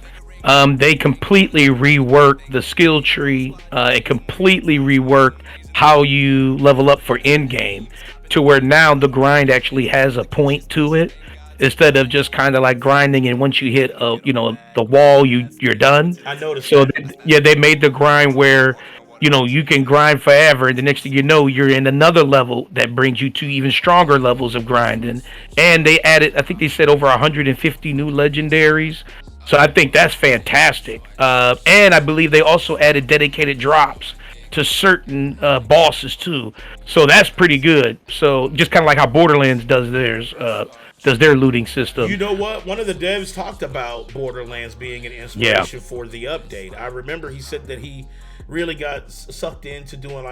They completely reworked the skill tree. It completely reworked how you level up for end game to where now the grind actually has a point to it. Instead of just kind of like grinding, and once you hit the wall, you're done. I noticed. So they made the grind where you can grind forever, and the next thing you know, you're in another level that brings you to even stronger levels of grinding. And they added, I think they said over 150 new legendaries. So I think that's fantastic. And I believe they also added dedicated drops to certain bosses too. So that's pretty good. So just kind of like how Borderlands does theirs. Does their looting system. You know what? One of the devs talked about Borderlands being an inspiration for the update. I remember he said that he really got sucked into doing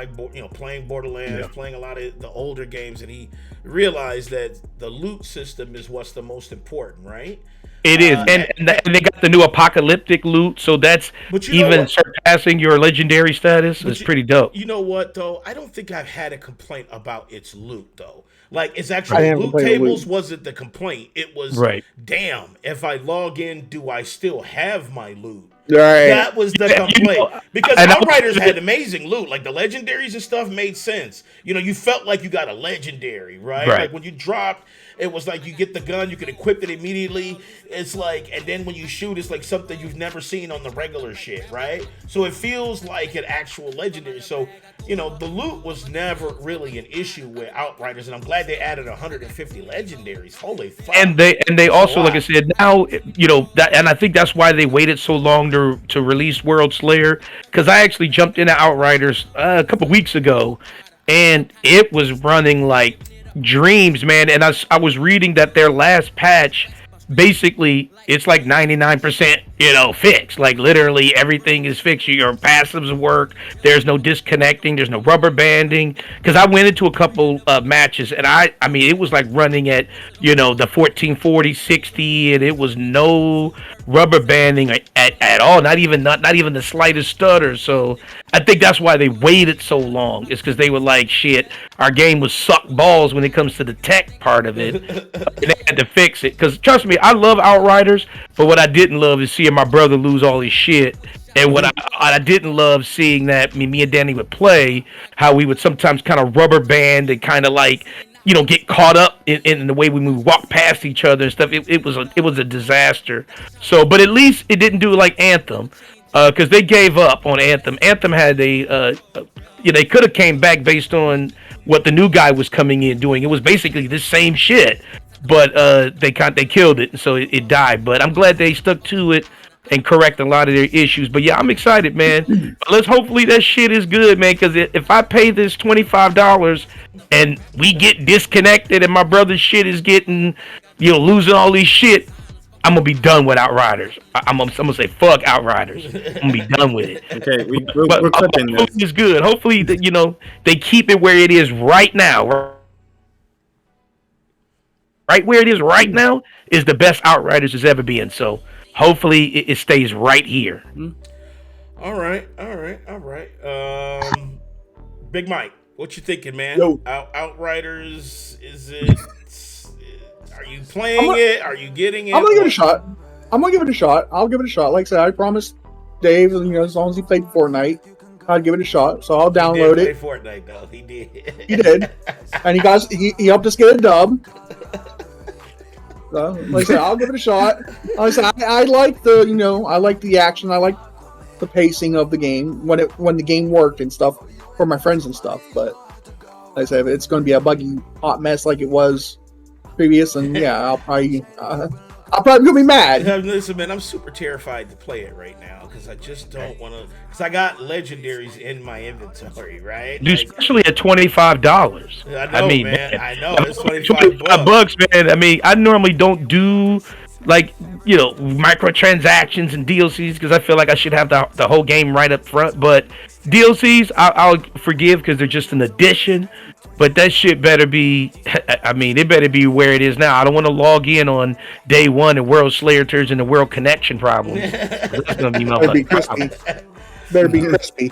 playing Borderlands, playing a lot of the older games, and he realized that the loot system is what's the most important, right? It is, and they got the new apocalyptic loot, so that's even surpassing your legendary status. It's pretty dope. You know what, though? I don't think I've had a complaint about its loot, though. Like, it's actually loot tables wasn't the complaint. It was, damn, if I log in, do I still have my loot? Right. That was the complaint. Because Outriders had amazing loot. Like, the legendaries and stuff made sense. You felt like you got a legendary, right? Like, when you dropped, it was like you get the gun, you can equip it immediately. It's like, and then when you shoot, it's like something you've never seen on the regular shit, right? So it feels like an actual legendary. So, the loot was never really an issue with Outriders, and I'm glad they added 150 legendaries. Holy fuck. And they also, like I said, now, and I think that's why they waited so long to release World Slayer, because I actually jumped into Outriders a couple weeks ago, and it was running like dreams, man. And I was reading that their last patch, basically it's like 99% fixed. Like literally everything is fixed. Your passives work, there's no disconnecting, there's no rubber banding, because I went into a couple matches, and I mean it was like running at the 1440 60, and it was no rubber banding at all, not even the slightest stutter. So I think that's why they waited so long. It's because they were like, shit, our game was suck balls when it comes to the tech part of it. And they had to fix it, because trust me, I love Outriders, but what I didn't love is seeing my brother lose all his shit. And what I didn't love seeing that me and Danny would play, how we would sometimes kind of rubber band and kind of like get caught up in the way we walk past each other and stuff. It was a disaster. So, but at least it didn't do like Anthem, because they gave up on Anthem. Anthem had they could have came back based on what the new guy was coming in doing. It was basically the same shit, but they killed it, so it died. But I'm glad they stuck to it and correct a lot of their issues. But yeah, I'm excited, man. But let's hopefully that shit is good, man. Because if I pay this $25 and we get disconnected and my brother's shit is getting, losing all these shit, I'm gonna be done with Outriders. I'm gonna say fuck Outriders. I'm gonna be done with it. Okay, we're cooking this. Hopefully it's good. Hopefully they keep it where it is right now. Right where it is right now is the best Outriders has ever been. So hopefully it stays right here. All right. Big Mike, what you thinking, man? Yo. Outriders, is it? Are you playing it? Are you getting it? I'm gonna give it a shot. I'll give it a shot. Like I said, I promised Dave, as long as he played Fortnite, I'd give it a shot. So I'll download it. He did play Fortnite though. He did. He did, and he helped us get a dub. So, like I said, I'll give it a shot. Like I said, I like I like the action. I like the pacing of the game when the game worked and stuff for my friends and stuff. But like I said, it's going to be a buggy, hot mess like it was previous, and yeah, I'll probably gonna be mad. Listen, man, I'm super terrified to play it right now because I just don't want to. Because I got legendaries in my inventory, right? Dude, especially at $25. I know, man. I know it's $25, man. I mean, I normally don't do microtransactions and DLCs because I feel like I should have the whole game right up front. But DLCs, I'll forgive because they're just an addition. But that shit better be, it better be where it is now. I don't want to log in on day one and World Slayer turns into World Connection problems. That's going to be my Better be crispy.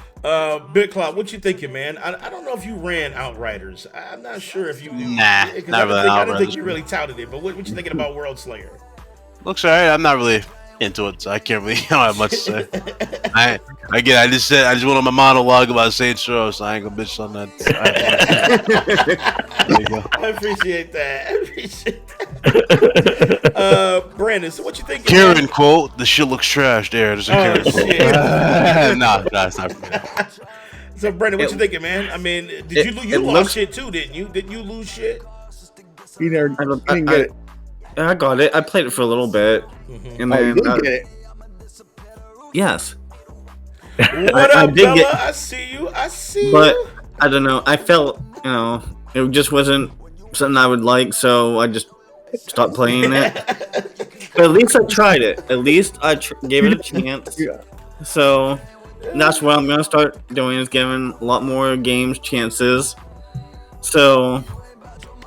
Big Cloud, what you thinking, man? I don't know if you ran Outriders. I'm not sure if you. Nah, not really. I don't think you really touted it. But what you thinking about World Slayer? Looks alright. I'm not really into it, so I can't really have much to say. I just went on my monologue about Saints Row, so I ain't gonna bitch on that. There you go. I appreciate that. Brandon, so what you think? Karen quote: "The shit looks trash." There's a Karen quote. No, it's not for me. So Brandon, what you thinking, man? I mean, you lost shit too, didn't you? Didn't you lose shit? You didn't get it. I got it. I played it for a little bit, and then you did get it. Yes. What up, Bella? I see you. But I don't know. I felt it just wasn't something I would like, so I just stopped playing it. But at least I tried it. At least I gave it a chance. Yeah. So that's what I'm gonna start doing, is giving a lot more games chances. So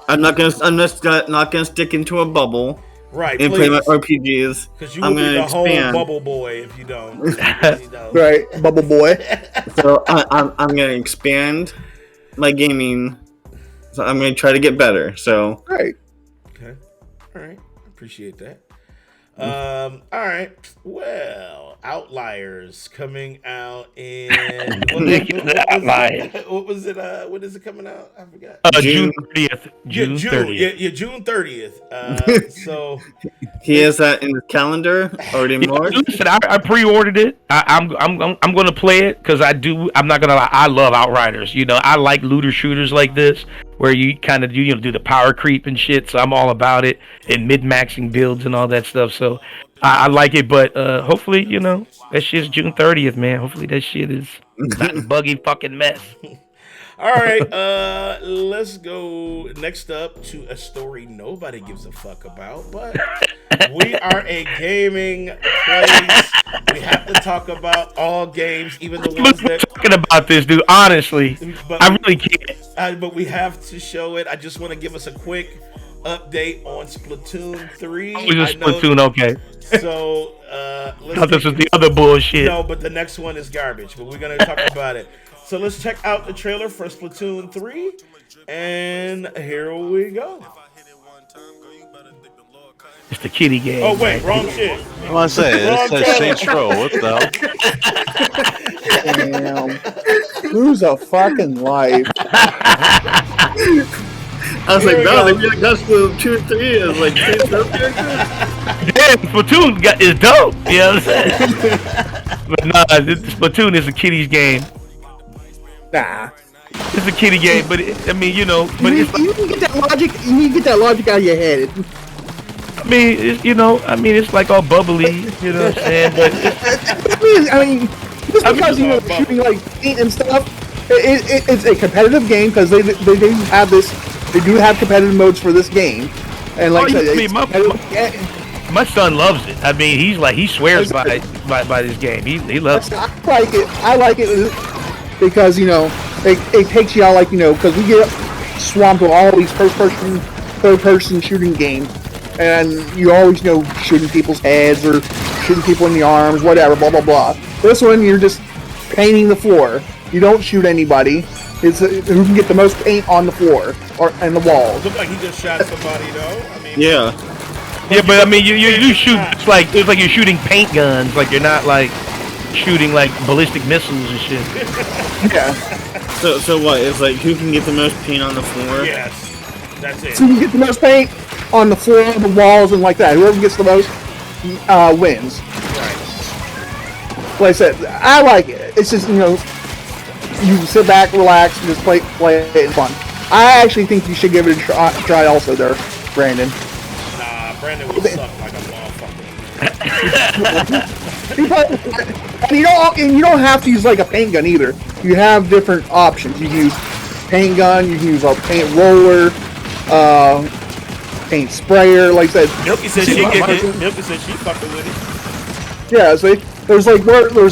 I'm just not gonna stick into a bubble, right? And play my RPGs. Because you will be the whole bubble boy if you don't. Right, bubble boy. So I'm gonna expand my gaming. So I'm gonna try to get better. So right. Okay. All right. Appreciate that. All right. Well, Outliers coming out in what was it? When is it coming out? I forgot. June 30th. June 30th. So he has that in his calendar already marked. Listen, I pre-ordered it. I'm going to play it because I'm not gonna lie. I love Outriders. I like looter shooters like this where you kind of do the power creep and shit. So I'm all about it, and mid-maxing builds and all that stuff. So I like it, but hopefully that shit's June 30th, man. Hopefully that shit is not a buggy fucking mess. All right, let's go next up to a story nobody gives a fuck about, but we are a gaming place. We have to talk about all games, even the ones that talking about this, dude. Honestly, I really can't. But we have to show it. I just want to give us a quick update on Splatoon 3. Oh, just Splatoon, okay. So, I thought this was the other bullshit. No, but the next one is garbage, but we're going to talk about it. So let's check out the trailer for Splatoon 3, and here we go. It's the kitty game. Oh, wait, wrong shit. I want to say, it says Saints Row. What the hell? Damn. Who's a fucking life? I was like, no, they got Splatoon 3 is like Saints Row characters. Yeah, Splatoon is dope. You know what I'm saying? But nah, Splatoon is a kiddies game. Nah. It's a kiddie game, but but you need to get that logic. You need to get that logic out of your head. it's like all bubbly, you know what I'm saying? But just because shooting like paint and stuff, it's a competitive game because they do have this. They do have competitive modes for this game, and like I said, my son loves it. I mean, he swears by this game. He loves it. I like it because it takes you out because we get swamped with all these third person shooting games, and you always shooting people's heads or shooting people in the arms, whatever, blah blah blah. This one you're just painting the floor. You don't shoot anybody. It's who can get the most paint on the floor or and the walls. Looked like he just shot somebody though. Yeah. Yeah, but I mean, you shoot. It's like you're shooting paint guns. Like you're not like shooting like ballistic missiles and shit. Yeah. So what? It's like who can get the most paint on the floor? Yes, that's it. So you can get the most paint on the floor, the walls, and like that. Whoever gets the most wins. Right. Like I said, I like it. It's just you sit back, relax, and just play it and fun. I actually think you should give it a try also there, Brandon. Brandon would suck like a motherfucker. You don't have to use like a paint gun either. You have different options. You can use paint gun. You can use a paint roller, paint sprayer. Like I said, Milky said she fucking with it. Yeah, see, there's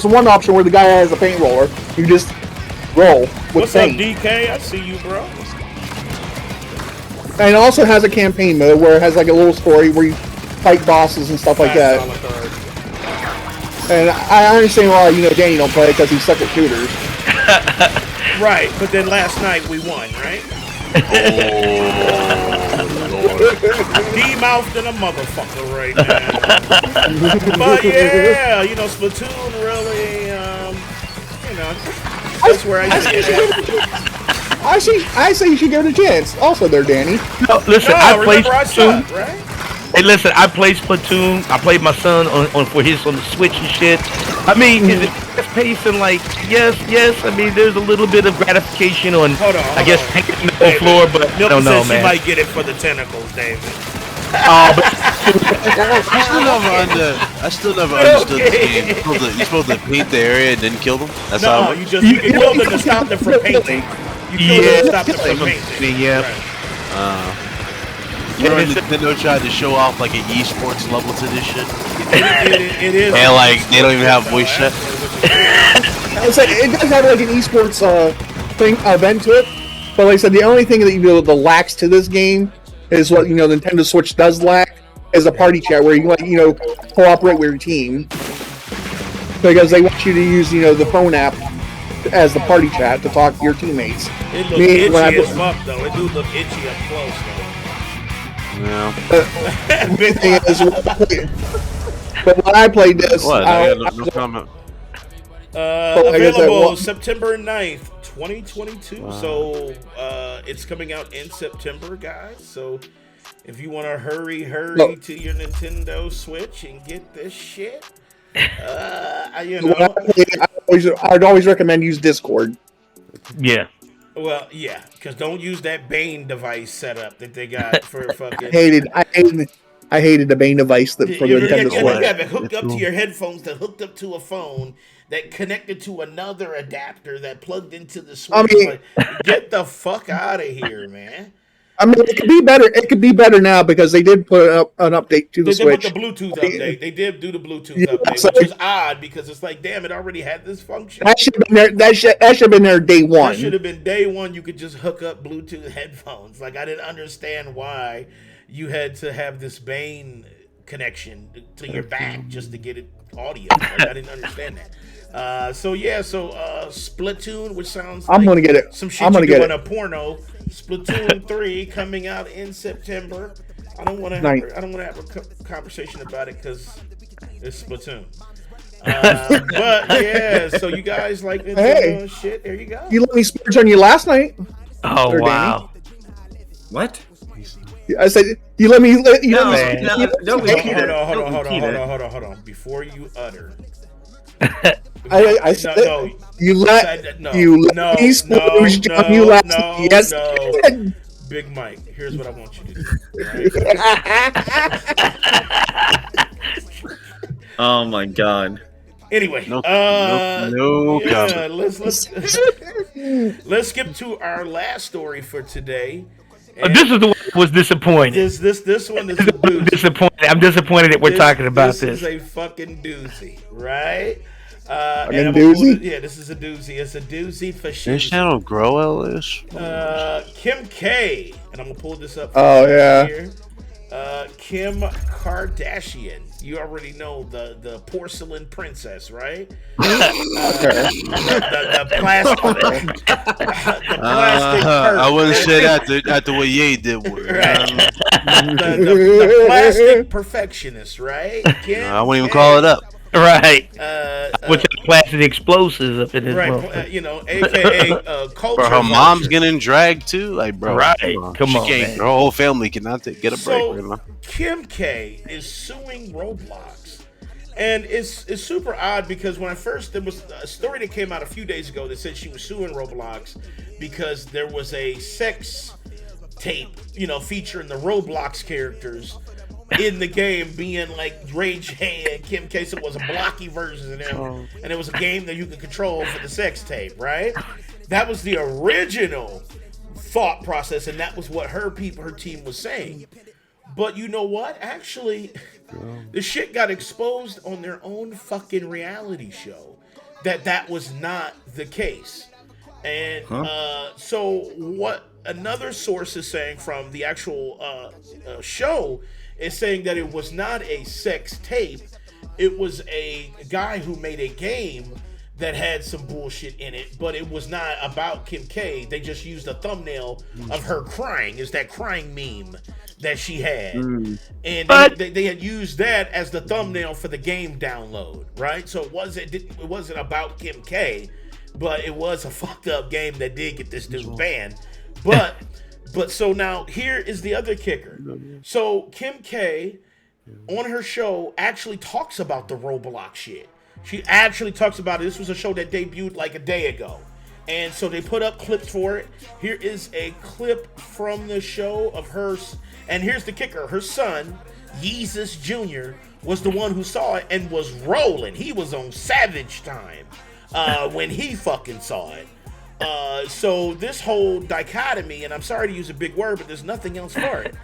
one option where the guy has a paint roller. You just roll with What's paint. up, DK? I see you, bro. And it also has a campaign mode where it has like a little story where you fight bosses and stuff like that. And I understand why Danny don't play it because he's suck at shooters. Right, but then last night we won, right? D-mouthed in a motherfucker right now. But yeah, Splatoon really, that's where I used to get I say you should give it a chance. Also there, Danny. No, listen, I played Splatoon. Right? Hey, listen, I played Splatoon. I played my son on the Switch and shit. I mean, is it fast paced and like yes. I mean, there's a little bit of gratification on. Hold on, painting the whole floor, but I don't know, man. She might get it for the tentacles, David. I still never understood the game. You're supposed to paint the area and then kill them? That's how you can kill them to stop them from painting. You kill them to stop them from painting. Yeah. Remember Nintendo tried to show off like an esports level to this shit? It is. And like, they don't even have voice chat. It does have like an esports event to it. But like I said, the only thing that that lacks to this game is what Nintendo Switch does lack is a party chat where you cooperate with your team, because they want you to use the phone app as the party chat to talk to your teammates. It looks itchy as fuck though. It do look itchy up close though. Yeah. Big thing is, but when I played this, available September 9th, 2022. Wow. So it's coming out in September, guys. So if you want to hurry to your Nintendo Switch and get this shit, I'd always recommend use Discord. Yeah. Well, yeah, because don't use that Bane device setup that they got for fucking. I hated the Bane device for the Nintendo Switch. You have it hooked up to your headphones that hooked up to a phone that connected to another adapter that plugged into the Switch. Get the fuck out of here, man. I mean, it could be better. It could be better now because they did put up an update to the Switch. They put the Bluetooth update. They did do the Bluetooth update, which is odd because it's like, damn, it already had this function. That should have been there. That should have been there day one. That should have been day one. You could just hook up Bluetooth headphones. Like, I didn't understand why you had to have this Bane connection to your back just to get it audio. Like, I didn't understand that. Splatoon, which sounds I'm gonna get it. Some shit you do in a porno. Splatoon 3 coming out in September. I don't want to have a conversation about it because it's Splatoon. But yeah, so you guys like Nintendo shit? There you go. You let me splurge on you last night. Oh wow! Danny. What? I said you let me. Hold on. Before you utter. I said you let me splurge on you last night. Yes. Big Mike, here's what I want you to do. Right? Oh my god. Anyway, no yeah, let's skip to our last story for today. This is the one that was disappointing. This one is a doozy. Disappointed. I'm disappointed that we're talking about this. This is a fucking doozy, right? Doozy? This is a doozy. It's a doozy for This sure. channel grow Ellis. Kim K, and I'm gonna pull this up. Here. Kim Kardashian. You already know the porcelain princess, right? The plastic. I wouldn't say that after what Ye did with it. Right. the plastic perfectionist, right? Kim I wouldn't even call it up. Right. With the plastic explosives up in his mouth. AKA culture. Bro, her mom's getting dragged too. Like, bro, right? Come on, man. Her whole family cannot get a break right now. Kim K is suing Roblox, and it's super odd because there was a story that came out a few days ago that said she was suing Roblox because there was a sex tape, featuring the Roblox characters in the game being like Ray J and Kim K. So it was a blocky version of them, and it was a game that you could control for the sex tape, right? That was the original thought process, and that was what her team was saying. But you know what? Actually, the shit got exposed on their own fucking reality show that was not the case. And so what another source is saying from the actual show is saying that it was not a sex tape. It was a guy who made a game that had some bullshit in it, but it was not about Kim K. They just used a thumbnail of her crying. It's that crying meme that she had. And they had used that as the thumbnail for the game download, right? So it wasn't about Kim K, but it was a fucked up game that did get this dude banned. But so now here is the other kicker. So Kim K on her show actually talks about the Roblox shit. She actually talks about it. This was a show that debuted like a day ago. And so they put up clips for it. Here is a clip from the show of hers. And here's the kicker. Her son, Yeezus Jr., was the one who saw it and was rolling. He was on Savage Time when he fucking saw it. So this whole dichotomy, and I'm sorry to use a big word, but there's nothing else for it,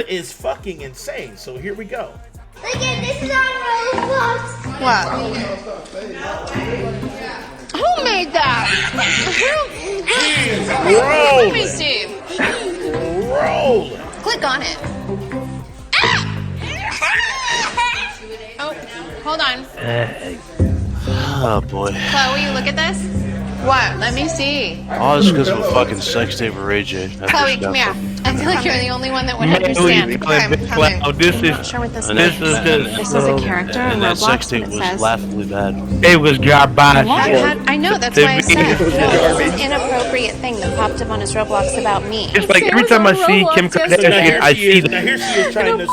is fucking insane. So here we go. Look at this is on Roblox. What? Who made that? Roll. Let me see. Roll. Click on it. Ah! Oh, hold on. Oh boy. Chloe, look at this. What? Let me see. All this because of a fucking sex tape of Ray J. Chloe, come here. I feel like you're the only one that would understand. Come here. This is. Not sure what this This is a character in and that sex Roblox, tape and was it says. laughably bad. It was garbage. I know, that's why I said. No, it's an inappropriate thing that popped up on his Roblox about me. It's like every time I see Kim Kardashian, I see Now here she is trying to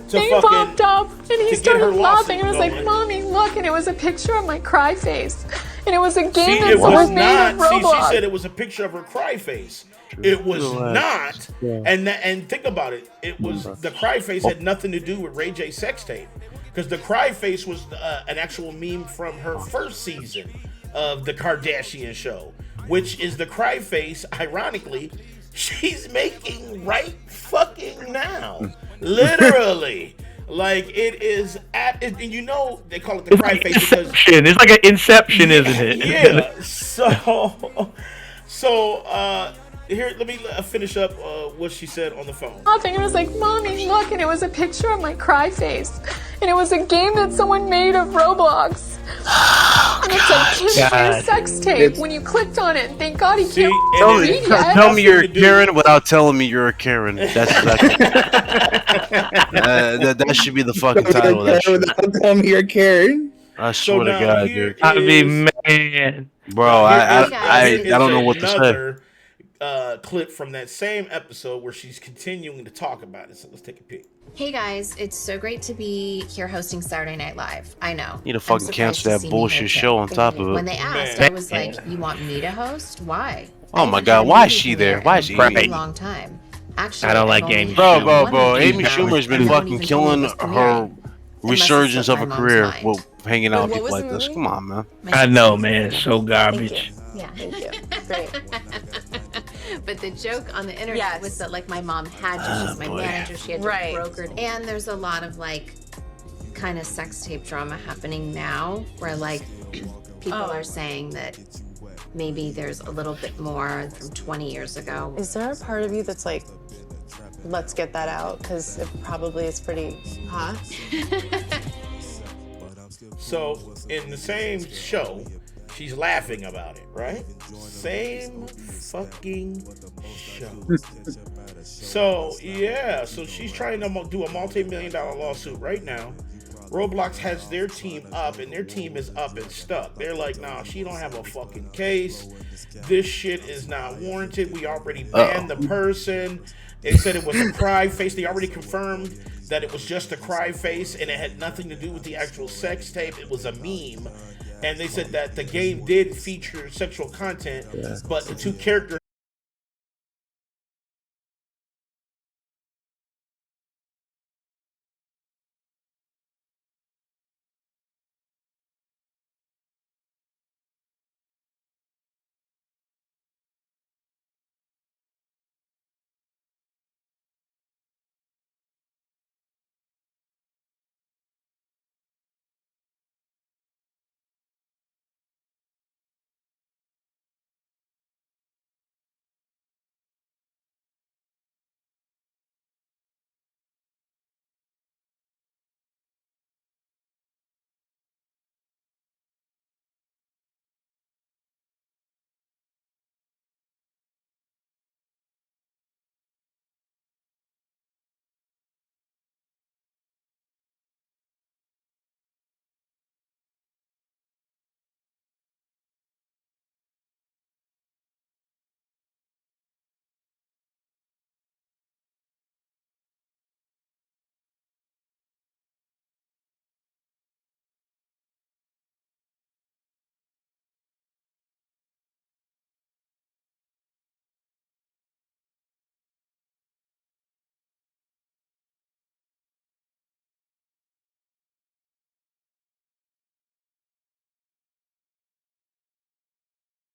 thing fucking popped up and he to get her started laughing lawsuit and was like, going. "Mommy, look!" And it was a picture of my cry face, and it was a game See, that it was someone made not. of See, Roblox. she said it was a picture of her cry face. It was not. And think about it. It was the cry face had nothing to do with Ray J sex tape, because the cry face was an actual meme from her first season of the Kardashian show, which is the cry face. Ironically, she's making right fucking now, literally. Like it is, and you know they call it the cry face because it's like an Inception, isn't it? Yeah. So here, let me finish up what she said on the phone. Laughing and it was like, "Mommy, look!" And it was a picture of my cry face, and it was a game that someone made of Roblox. And it said "Kiss your sex tape" when you clicked on it. Thank God he can't read yet. Tell me you're a Karen without telling me you're a Karen. That's exactly. That should be the fucking title of that shit. Without telling me you're a Karen. I swear to God, dude. I mean, man, bro, I don't know what to say. Clip from that same episode where she's continuing to talk about it. So let's take a peek. Hey guys, it's so great to be here hosting Saturday Night Live. I know. You need to fucking cancel that bullshit show on top of it. When they asked, I was like, "You want me to host? Why?" Oh my God, why is she there? Why is she for a here? long time. Actually, I don't like Amy. Bro. Amy Schumer's been fucking killing her resurgence of a career with hanging out with people like this. Come on, man. I know, man. It's so garbage. Yeah, thank you. Great. But the joke on the internet was that like my mom had to, she's my manager, she had to brokered. And there's a lot of like kind of sex tape drama happening now where like people are saying that maybe there's a little bit more from 20 years ago. Is there a part of you that's like, let's get that out? Because it probably is pretty hot. So in the same show, she's laughing about it, right? Same fucking show. So yeah, so she's trying to do a multi-million-dollar lawsuit right now. Roblox has their team up, and their team is up and stuck. They're like, nah, she don't have a fucking case. This shit is not warranted. We already banned the person. They said it was a cry face. They already confirmed that it was just a cry face, and it had nothing to do with the actual sex tape. It was a meme. And they said that the game did feature sexual content, but the two characters